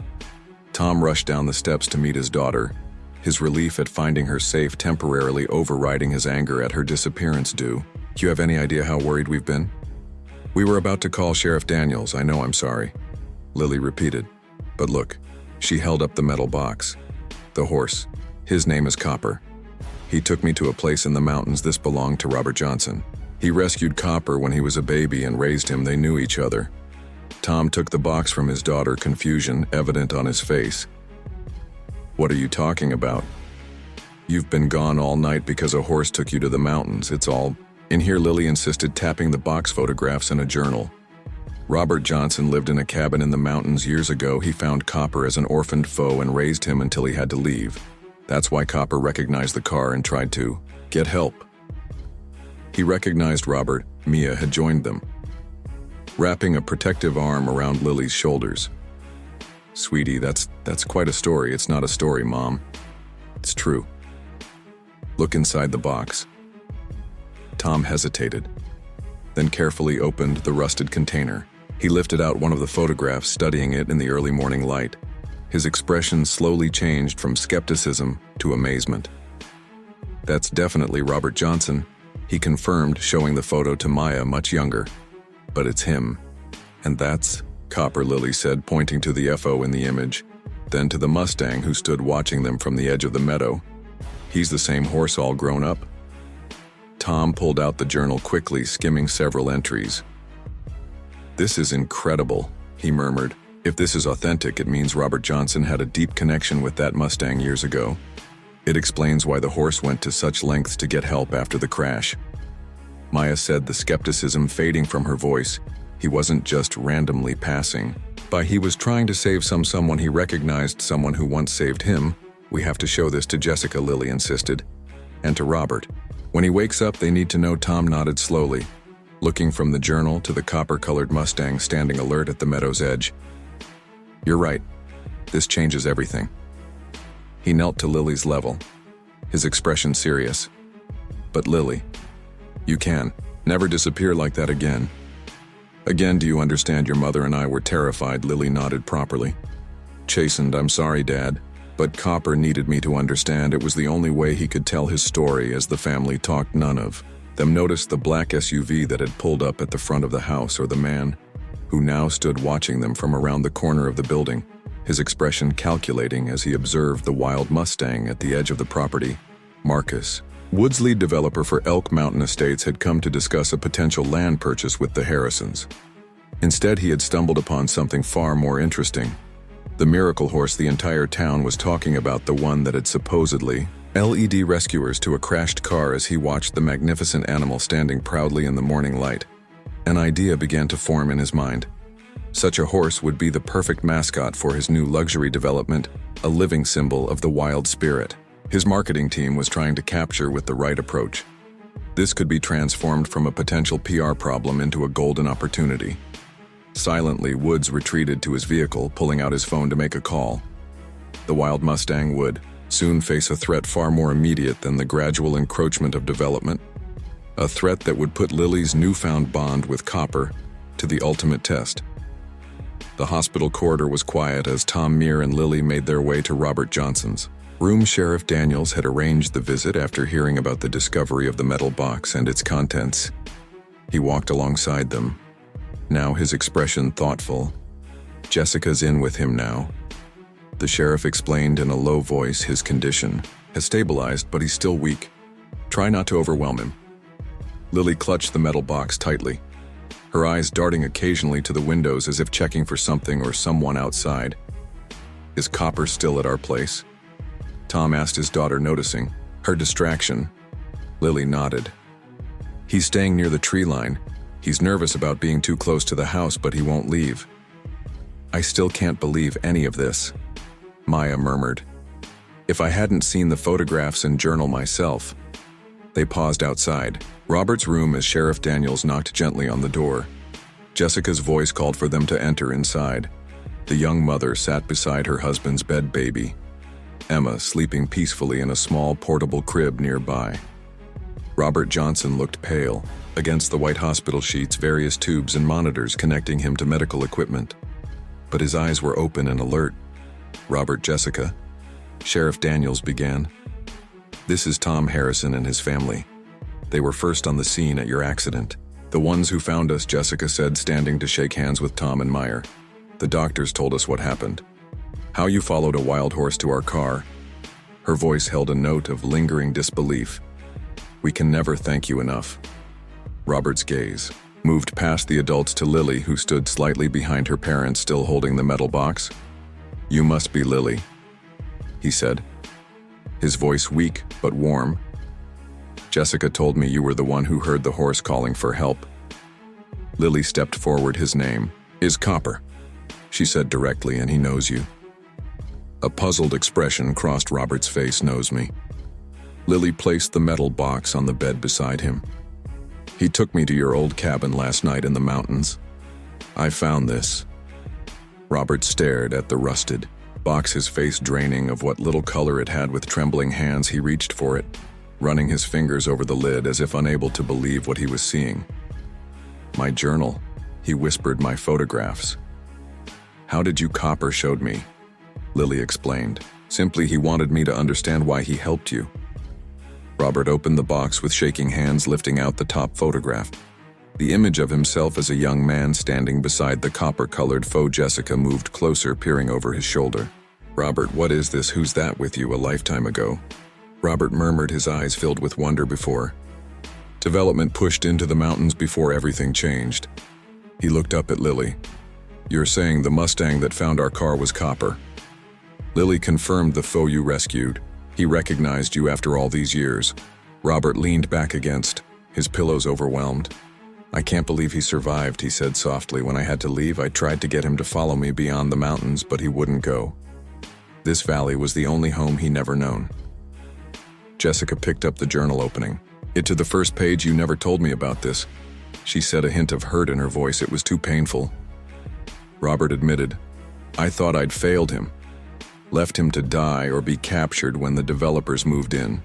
Tom rushed down the steps to meet his daughter, his relief at finding her safe temporarily overriding his anger at her disappearance. "Do you have any idea how worried we've been?" "We were about to call Sheriff Daniels. I know, I'm sorry," Lily repeated. "But look." She held up the metal box. "The horse. His name is Copper. He took me to a place in the mountains. This belonged to Robert Johnson. He rescued Copper when he was a baby and raised him. They knew each other." Tom took the box from his daughter, confusion evident on his face. "What are you talking about? You've been gone all night because a horse took you to the mountains. It's all in here," Lily insisted, tapping the box photographs and a journal. "Robert Johnson lived in a cabin in the mountains years ago. He found Copper as an orphaned foe and raised him until he had to leave. That's why Copper recognized the car and tried to get help. He recognized Robert. Mia had joined them." wrapping a protective arm around Lily's shoulders. "Sweetie, that's quite a story. It's not a story, Mom. It's true. Look inside the box." Tom hesitated, then carefully opened the rusted container. He lifted out one of the photographs, studying it in the early morning light. His expression slowly changed from skepticism to amazement. "That's definitely Robert Johnson," he confirmed, showing the photo to Maya, much younger. "But it's him." "And that's Copper," Lily said, pointing to the FO in the image, then to the Mustang who stood watching them from the edge of the meadow. "He's the same horse all grown up." Tom pulled out the journal quickly, skimming several entries. "This is incredible," he murmured. "If this is authentic, it means Robert Johnson had a deep connection with that Mustang years ago. It explains why the horse went to such lengths to get help after the crash." Maya said, the skepticism fading from her voice. "He wasn't just randomly passing by. He was trying to save someone he recognized, someone who once saved him. We have to show this to Jessica," Lily insisted. "And to Robert. When he wakes up, they need to know." Tom nodded slowly, looking from the journal to the copper-colored Mustang standing alert at the meadow's edge. "You're right. This changes everything." He knelt to Lily's level, his expression serious. "But Lily, you can never disappear like that again." "Again, do you understand? Your mother and I were terrified." Lily nodded properly. "Chastened. I'm sorry, Dad. But Copper needed me to understand. It was the only way he could tell his story." As the family talked, none of them noticed the black SUV that had pulled up at the front of the house, or the man who now stood watching them from around the corner of the building, his expression calculating as he observed the wild Mustang at the edge of the property. Marcus, Wood's lead developer for Elk Mountain Estates, had come to discuss a potential land purchase with the Harrisons. Instead, he had stumbled upon something far more interesting. The miracle horse the entire town was talking about, the one that had supposedly led rescuers to a crashed car. As he watched the magnificent animal standing proudly in the morning light, an idea began to form in his mind. Such a horse would be the perfect mascot for his new luxury development, a living symbol of the wild spirit his marketing team was trying to capture with the right approach. This could be transformed from a potential PR problem into a golden opportunity. Silently, Woods retreated to his vehicle, pulling out his phone to make a call. The wild Mustang would soon face a threat far more immediate than the gradual encroachment of development, a threat that would put Lily's newfound bond with Copper to the ultimate test. The hospital corridor was quiet as Tom Muir and Lily made their way to Robert Johnson's room. Sheriff Daniels had arranged the visit after hearing about the discovery of the metal box and its contents. He walked alongside them, now his expression thoughtful. "Jessica's in with him now." The sheriff explained in a low voice. "His condition has stabilized, but he's still weak. Try not to overwhelm him." Lily clutched the metal box tightly, her eyes darting occasionally to the windows as if checking for something or someone outside. "Is Copper still at our place?" Tom asked his daughter, noticing her distraction. Lily nodded. "He's staying near the tree line. He's nervous about being too close to the house, but he won't leave." "I still can't believe any of this," Maya murmured. "If I hadn't seen the photographs and journal myself." They paused outside Robert's room as Sheriff Daniels knocked gently on the door. Jessica's voice called for them to enter inside. The young mother sat beside her husband's bed, baby Emma sleeping peacefully in a small portable crib nearby. Robert Johnson looked pale against the white hospital sheets, various tubes and monitors connecting him to medical equipment. But his eyes were open and alert. "Robert, Jessica," Sheriff Daniels began. "This is Tom Harrison and his family. They were first on the scene at your accident. The ones who found us," Jessica said, standing to shake hands with Tom and Meyer. "The doctors told us what happened. How you followed a wild horse to our car." Her voice held a note of lingering disbelief. "We can never thank you enough." Robert's gaze moved past the adults to Lily, who stood slightly behind her parents, still holding the metal box. "You must be Lily," he said, his voice weak but warm. "Jessica told me you were the one who heard the horse calling for help." Lily stepped forward. "His name is Copper," she said directly, "and he knows you." A puzzled expression crossed Robert's face. "Knows me?" Lily placed the metal box on the bed beside him. "He took me to your old cabin last night in the mountains. I found this. Robert stared at the rusted box, his face draining of what little color it had. With trembling hands, he reached for it, running his fingers over the lid as if unable to believe what he was seeing. My journal, he whispered, my photographs. How did you? Copper showed me, Lily explained. Simply, he wanted me to understand why he helped you. Robert opened the box with shaking hands, lifting out the top photograph. The image of himself as a young man standing beside the copper-colored foe. Jessica moved closer, peering over his shoulder. Robert, what is this? Who's that with you? A lifetime ago, Robert murmured, his eyes filled with wonder. Before development pushed into the mountains, before everything changed. He looked up at Lily. You're saying the Mustang that found our car was Copper? Lily confirmed. The foe you rescued. He recognized you after all these years. Robert leaned back against his pillows, overwhelmed. I can't believe he survived, he said softly. When I had to leave, I tried to get him to follow me beyond the mountains, but he wouldn't go. This valley was the only home he never known. Jessica picked up the journal, opening it to the first page. You never told me about this, she said, a hint of hurt in her voice. It was too painful. Robert admitted. I thought I'd failed him, left him to die or be captured when the developers moved in.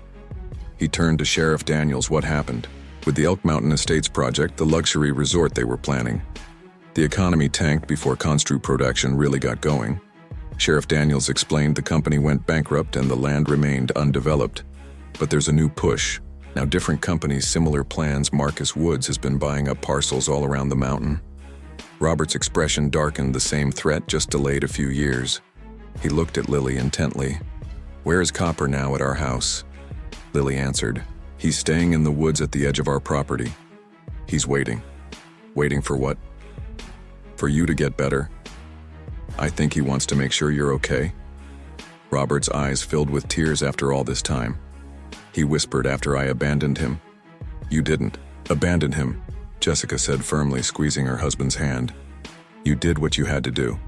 He turned to Sheriff Daniels. What happened with the Elk Mountain Estates project, the luxury resort they were planning? The economy tanked before construct production really got going. Sheriff Daniels explained. The company went bankrupt and the land remained undeveloped. But there's a new push. Now different companies, similar plans. Marcus Woods has been buying up parcels all around the mountain. Robert's expression darkened. The same threat, just delayed a few years. He looked at Lily intently. Where is Copper now? At our house, Lily answered. He's staying in the woods at the edge of our property. He's waiting. Waiting for what? For you to get better. I think he wants to make sure you're okay. Robert's eyes filled with tears. After all this time, he whispered. After I abandoned him. You didn't abandon him, Jessica said firmly, squeezing her husband's hand. You did what you had to do.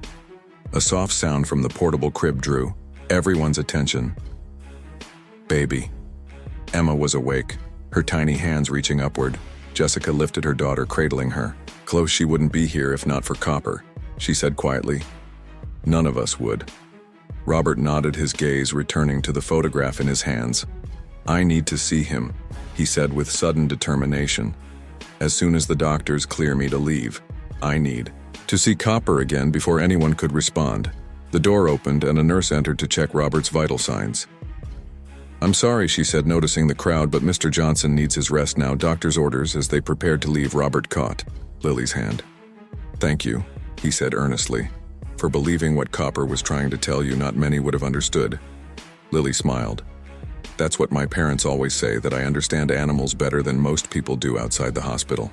A soft sound from the portable crib drew everyone's attention. Baby. Emma was awake, her tiny hands reaching upward. Jessica lifted her daughter, cradling her close. She wouldn't be here if not for Copper, she said quietly. None of us would. Robert nodded, his gaze returning to the photograph in his hands. I need to see him, he said with sudden determination. As soon as the doctors clear me to leave, I need to see Copper again. Before anyone could respond, the door opened and a nurse entered to check Robert's vital signs. I'm sorry, she said, noticing the crowd, but Mr. Johnson needs his rest now. Doctor's orders. As they prepared to leave, Robert caught Lily's hand. Thank you, he said earnestly, for believing what Copper was trying to tell you. Not many would have understood. Lily smiled. That's what my parents always say, that I understand animals better than most people do outside the hospital.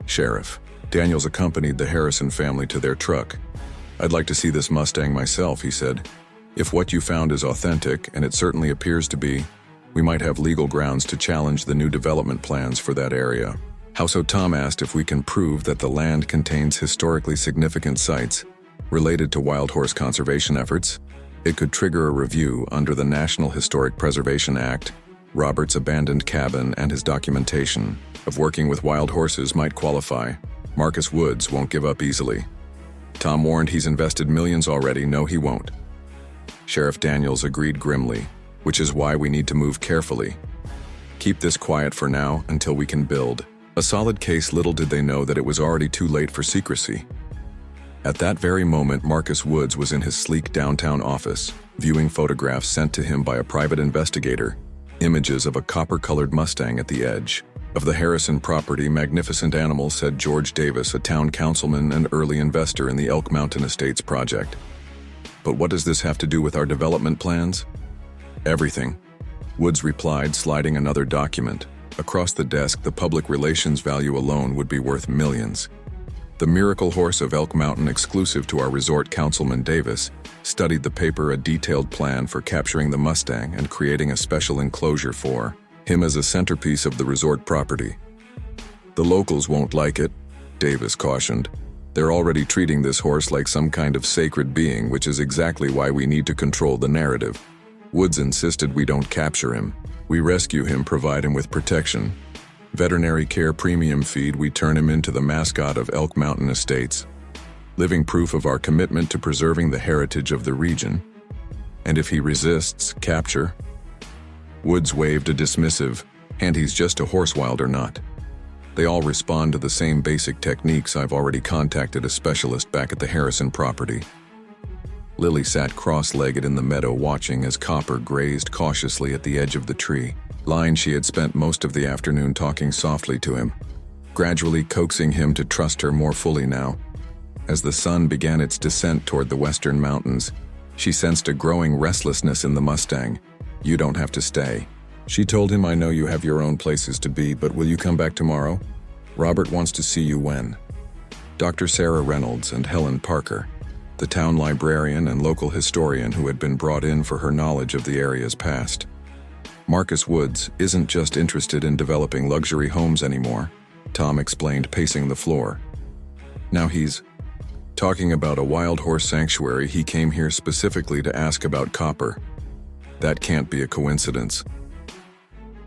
Sheriff Daniels accompanied the Harrison family to their truck. I'd like to see this Mustang myself, he said. If what you found is authentic, and it certainly appears to be, we might have legal grounds to challenge the new development plans for that area. How so? Tom asked. If we can prove that the land contains historically significant sites related to wild horse conservation efforts, it could trigger a review under the National Historic Preservation Act. Robert's abandoned cabin and his documentation of working with wild horses might qualify. Marcus Woods won't give up easily. Tom warned. He's invested millions already. No, he won't. Sheriff Daniels agreed grimly, which is why we need to move carefully. Keep this quiet for now until we can build a solid case. Little did they know that it was already too late for secrecy. At that very moment, Marcus Woods was in his sleek downtown office, viewing photographs sent to him by a private investigator, images of a copper-colored Mustang at the edge of the Harrison property. Magnificent animal, said George Davis, a town councilman and early investor in the Elk Mountain Estates project. But what does this have to do with our development plans? Everything, Woods replied, sliding another document across the desk. The public relations value alone would be worth millions. The miracle horse of Elk Mountain, exclusive to our resort. Councilman Davis studied the paper, a detailed plan for capturing the Mustang and creating a special enclosure for him as a centerpiece of the resort property. The locals won't like it, Davis cautioned. They're already treating this horse like some kind of sacred being, which is exactly why we need to control the narrative. Woods insisted we don't capture him. We rescue him, provide him with protection. Veterinary care premium feed, we turn him into the mascot of Elk Mountain Estates, living proof of our commitment to preserving the heritage of the region. And if he resists capture, Woods waved a dismissive, and he's just a horse, wild or not. They all respond to the same basic techniques. I've already contacted a specialist back at the Harrison property. Lily sat cross-legged in the meadow watching as Copper grazed cautiously at the edge of the tree line. She had spent most of the afternoon talking softly to him, gradually coaxing him to trust her more fully now. As the sun began its descent toward the western mountains, she sensed a growing restlessness in the Mustang. "You don't have to stay," she told him. "I know you have your own places to be, but will you come back tomorrow? Robert wants to see you." When? Dr. Sarah Reynolds and Helen Parker, the town librarian and local historian who had been brought in for her knowledge of the area's past. Marcus Woods isn't just interested in developing luxury homes anymore, Tom explained, pacing the floor. Now he's talking about a wild horse sanctuary. He came here specifically to ask about Copper. That can't be a coincidence.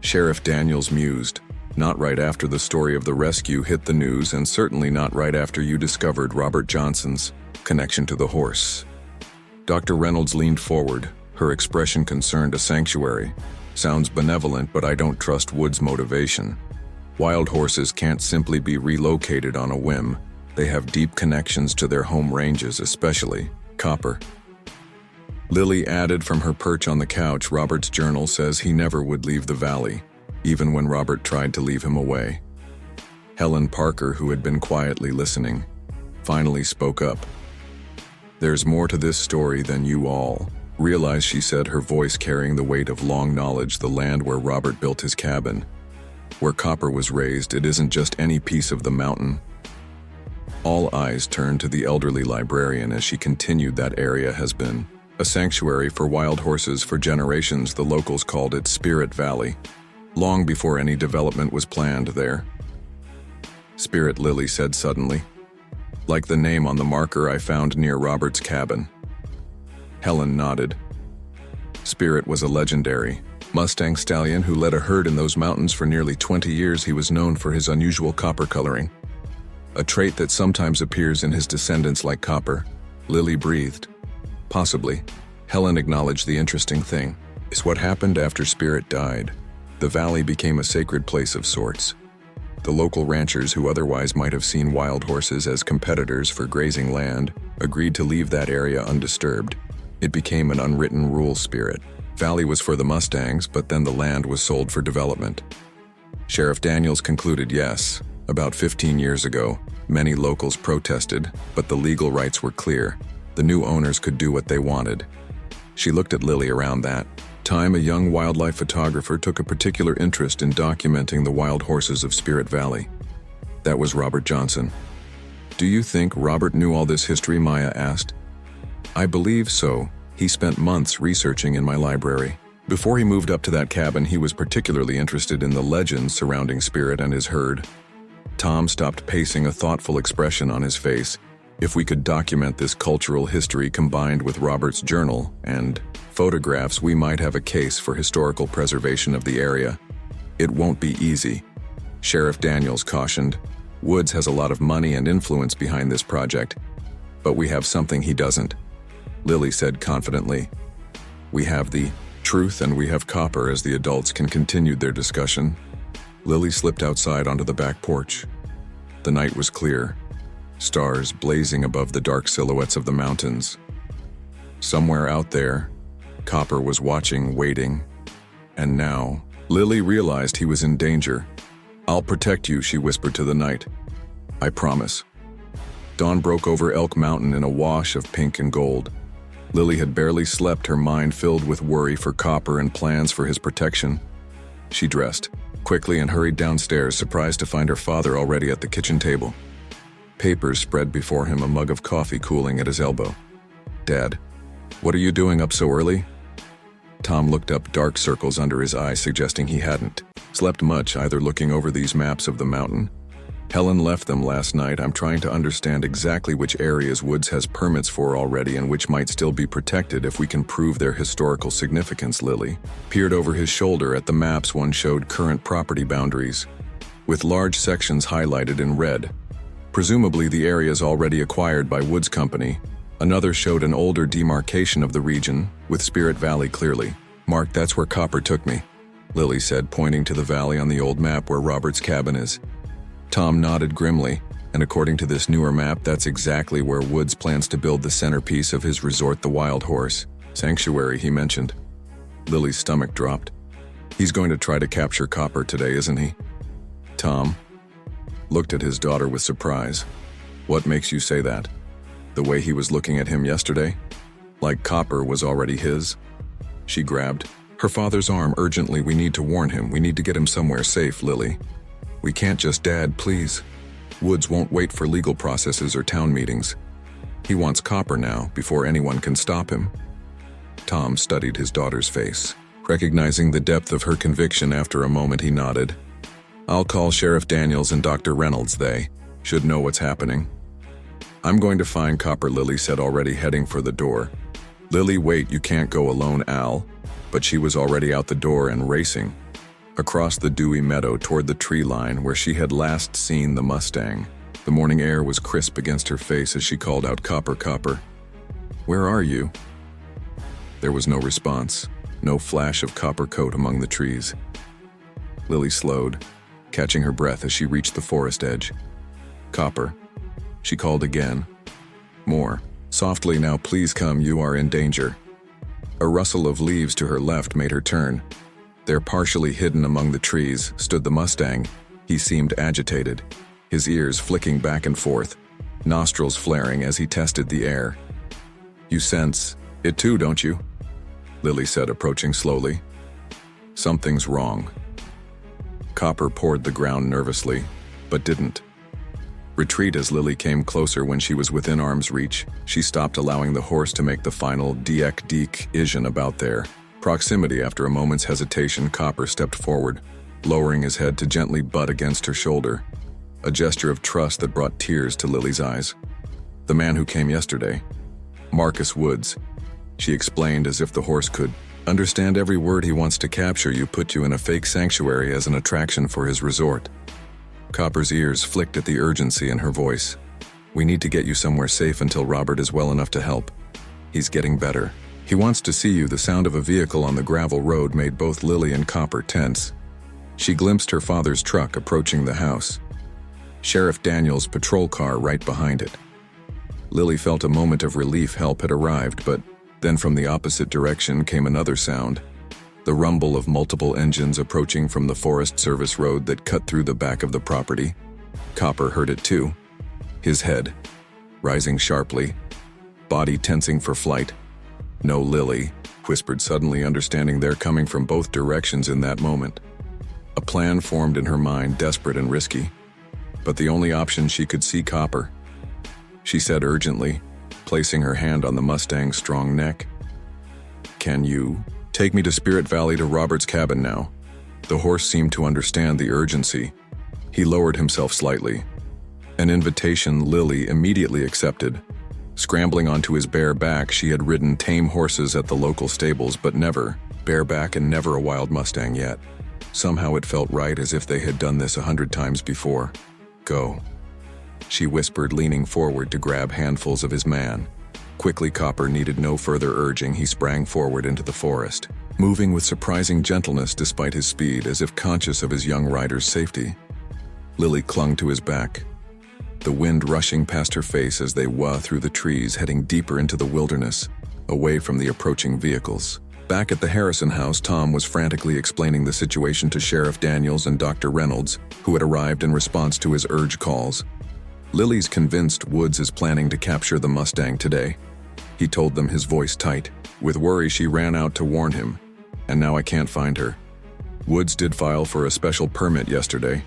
Sheriff Daniels mused. Not right after the story of the rescue hit the news, and certainly not right after you discovered Robert Johnson's connection to the horse. Dr. Reynolds leaned forward, her expression concerned. "A sanctuary sounds benevolent, but I don't trust Wood's motivation. Wild horses can't simply be relocated on a whim. They have deep connections to their home ranges, especially Copper." Lily added from her perch on the couch, "Robert's journal says he never would leave the valley, even when Robert tried to leave him away." Helen Parker, who had been quietly listening, finally spoke up. "There's more to this story than you all realize," she said, her voice carrying the weight of long knowledge. "The land where Robert built his cabin, where Copper was raised, it isn't just any piece of the mountain." All eyes turned to the elderly librarian as she continued. "That area has been a sanctuary for wild horses for generations. The locals called it Spirit Valley, long before any development was planned there." "Spirit," Lily said suddenly. "Like the name on the marker I found near Robert's cabin." Helen nodded. Spirit was a legendary Mustang stallion who led a herd in those mountains for nearly 20 years. He was known for his unusual copper coloring, a trait that sometimes appears in his descendants like Copper. Lily breathed. "Possibly." Helen acknowledged. "The interesting thing is what happened after Spirit died. The valley became a sacred place of sorts. The local ranchers, who otherwise might have seen wild horses as competitors for grazing land, agreed to leave that area undisturbed. It became an unwritten rule. Spirit Valley was for the Mustangs, but then the land was sold for development." Sheriff Daniels concluded. "Yes, about 15 years ago, many locals protested, but the legal rights were clear. The new owners could do what they wanted." She looked at Lily. "Around that time, a young wildlife photographer took a particular interest in documenting the wild horses of Spirit Valley. That was Robert Johnson." "Do you think Robert knew all this history?" Maya asked. "I believe so. He spent months researching in my library. Before he moved up to that cabin, he was particularly interested in the legends surrounding Spirit and his herd." Tom stopped pacing, a thoughtful expression on his face. "If we could document this cultural history combined with Robert's journal and photographs, we might have a case for historical preservation of the area." "It won't be easy," Sheriff Daniels cautioned. "Woods has a lot of money and influence behind this project, but we have something he doesn't," Lily said confidently. "We have the truth and we have Copper." As the adults continued their discussion, Lily slipped outside onto the back porch. The night was clear, stars blazing above the dark silhouettes of the mountains. Somewhere out there, Copper was watching, waiting. And now, Lily realized he was in danger. "I'll protect you," she whispered to the night. "I promise." Dawn broke over Elk Mountain in a wash of pink and gold. Lily had barely slept, her mind filled with worry for Copper and plans for his protection. She dressed quickly and hurried downstairs, surprised to find her father already at the kitchen table. Papers spread before him, a mug of coffee cooling at his elbow. "Dad, what are you doing up so early?" Tom looked up, dark circles under his eyes suggesting he hadn't slept much, either. "Looking over these maps of the mountain. Helen left them last night. I'm trying to understand exactly which areas Woods has permits for already and which might still be protected if we can prove their historical significance." Lily peered over his shoulder at the maps. One showed current property boundaries. with large sections highlighted in red. Presumably the areas already acquired by Woods Company. Another showed an older demarcation of the region, with Spirit Valley clearly marked. "That's where Copper took me," Lily said, pointing to the valley on the old map where Robert's cabin is. Tom nodded grimly, and according to this newer map, that's exactly where Woods plans to build the centerpiece of his resort, the Wild Horse Sanctuary he mentioned. Lily's stomach dropped. "He's going to try to capture Copper today, isn't he?" Tom looked at his daughter with surprise. "What makes you say that? The way he was looking at him yesterday? Like Copper was already his?" She grabbed her father's arm urgently. "We need to warn him. We need to get him somewhere safe, Lily. We can't just..." "Dad, please. Woods won't wait for legal processes or town meetings. He wants Copper now, before anyone can stop him." Tom studied his daughter's face. Recognizing the depth of her conviction, after a moment he nodded. "I'll call Sheriff Daniels and Dr. Reynolds. They should know what's happening." "I'm going to find Copper," Lily said, already heading for the door. "Lily, wait, you can't go alone, Al." But she was already out the door and racing across the dewy meadow toward the tree line where she had last seen the Mustang. The morning air was crisp against her face as she called out, "Copper, Copper, where are you?" There was no response, no flash of Copper coat among the trees. Lily slowed, catching her breath as she reached the forest edge. "Copper," she called again. More softly, "Now please come, you are in danger." A rustle of leaves to her left made her turn. There, partially hidden among the trees, stood the Mustang. He seemed agitated, his ears flicking back and forth, nostrils flaring as he tested the air. "You sense it too, don't you?" Lily said, approaching slowly. "Something's wrong." Copper pawed the ground nervously, but didn't retreat as Lily came closer. When she was within arm's reach, she stopped, allowing the horse to make the final decision about their proximity. After a moment's hesitation, Copper stepped forward, lowering his head to gently butt against her shoulder, a gesture of trust that brought tears to Lily's eyes. "The man who came yesterday, Marcus Woods," she explained, as if the horse could understand every word. "He wants to capture you, put you in a fake sanctuary as an attraction for his resort." Copper's ears flicked at the urgency in her voice. "We need to get you somewhere safe until Robert is well enough to help. He's getting better. He wants to see you." The sound of a vehicle on the gravel road made both Lily and Copper tense. She glimpsed her father's truck approaching the house, Sheriff Daniels' patrol car right behind it. Lily felt a moment of relief. Help had arrived, but then from the opposite direction came another sound, the rumble of multiple engines approaching from the Forest Service road that cut through the back of the property. Copper heard it too, his head rising sharply, body tensing for flight. "No, Lily," whispered, suddenly understanding they're coming from both directions in that moment. A plan formed in her mind, desperate and risky, but the only option she could see. "Copper," she said urgently, placing her hand on the Mustang's strong neck. "Can you take me to Spirit Valley, to Robert's cabin now?" The horse seemed to understand the urgency. He lowered himself slightly, an invitation Lily immediately accepted. Scrambling onto his bare back, she had ridden tame horses at the local stables, but never bareback and never a wild Mustang yet. Somehow it felt right, as if they had done this 100 times before. "Go," she whispered, leaning forward to grab handfuls of his man. Quickly, Copper needed no further urging. He sprang forward into the forest, moving with surprising gentleness despite his speed, as if conscious of his young rider's safety. Lily clung to his back, the wind rushing past her face as they wah through the trees, heading deeper into the wilderness, away from the approaching vehicles. Back at the Harrison house, Tom was frantically explaining the situation to Sheriff Daniels and Dr. Reynolds, who had arrived in response to his urged calls. "Lily's convinced Woods is planning to capture the Mustang today," he told them, his voice tight. "With worry, she ran out to warn him, and now I can't find her. Woods did file for a special permit yesterday."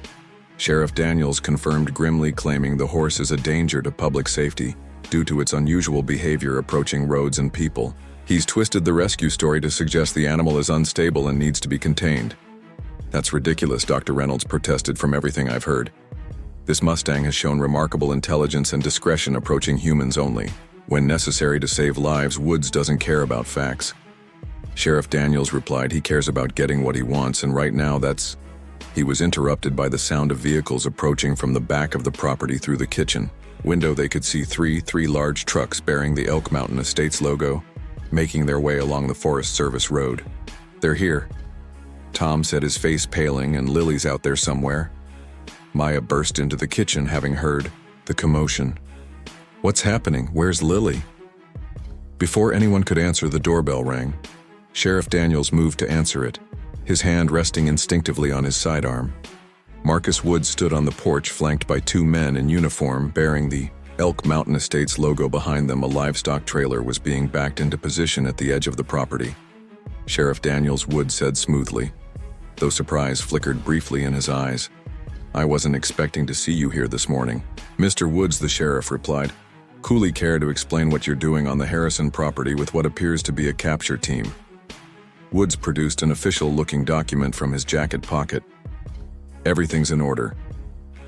Sheriff Daniels confirmed grimly, claiming the horse is a danger to public safety due to its unusual behavior approaching roads and people. "He's twisted the rescue story to suggest the animal is unstable and needs to be contained." "That's ridiculous," Dr. Reynolds protested. "From everything I've heard, this Mustang has shown remarkable intelligence and discretion, approaching humans only when necessary to save lives. Woods doesn't care about facts." Sheriff Daniels replied, "He cares about getting what he wants, and right now that's..." He was interrupted by the sound of vehicles approaching from the back of the property through the kitchen window. They could see three large trucks bearing the Elk Mountain Estates logo, making their way along the Forest Service road. "They're here," Tom said, his face paling. "And Lily's out there somewhere." Maya burst into the kitchen, having heard the commotion. "What's happening? Where's Lily?" Before anyone could answer, the doorbell rang. Sheriff Daniels moved to answer it, his hand resting instinctively on his sidearm. Marcus Woods stood on the porch, flanked by two men in uniform bearing the Elk Mountain Estates logo behind them. A livestock trailer was being backed into position at the edge of the property. Sheriff Daniels, Woods said smoothly, though surprise flickered briefly in his eyes. "I wasn't expecting to see you here this morning, Mr. Woods," the sheriff replied. "Coolly care to explain what you're doing on the Harrison property with what appears to be a capture team?" Woods produced an official-looking document from his jacket pocket. "Everything's in order.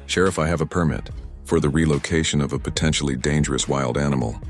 Sheriff, I have a permit for the relocation of a potentially dangerous wild animal.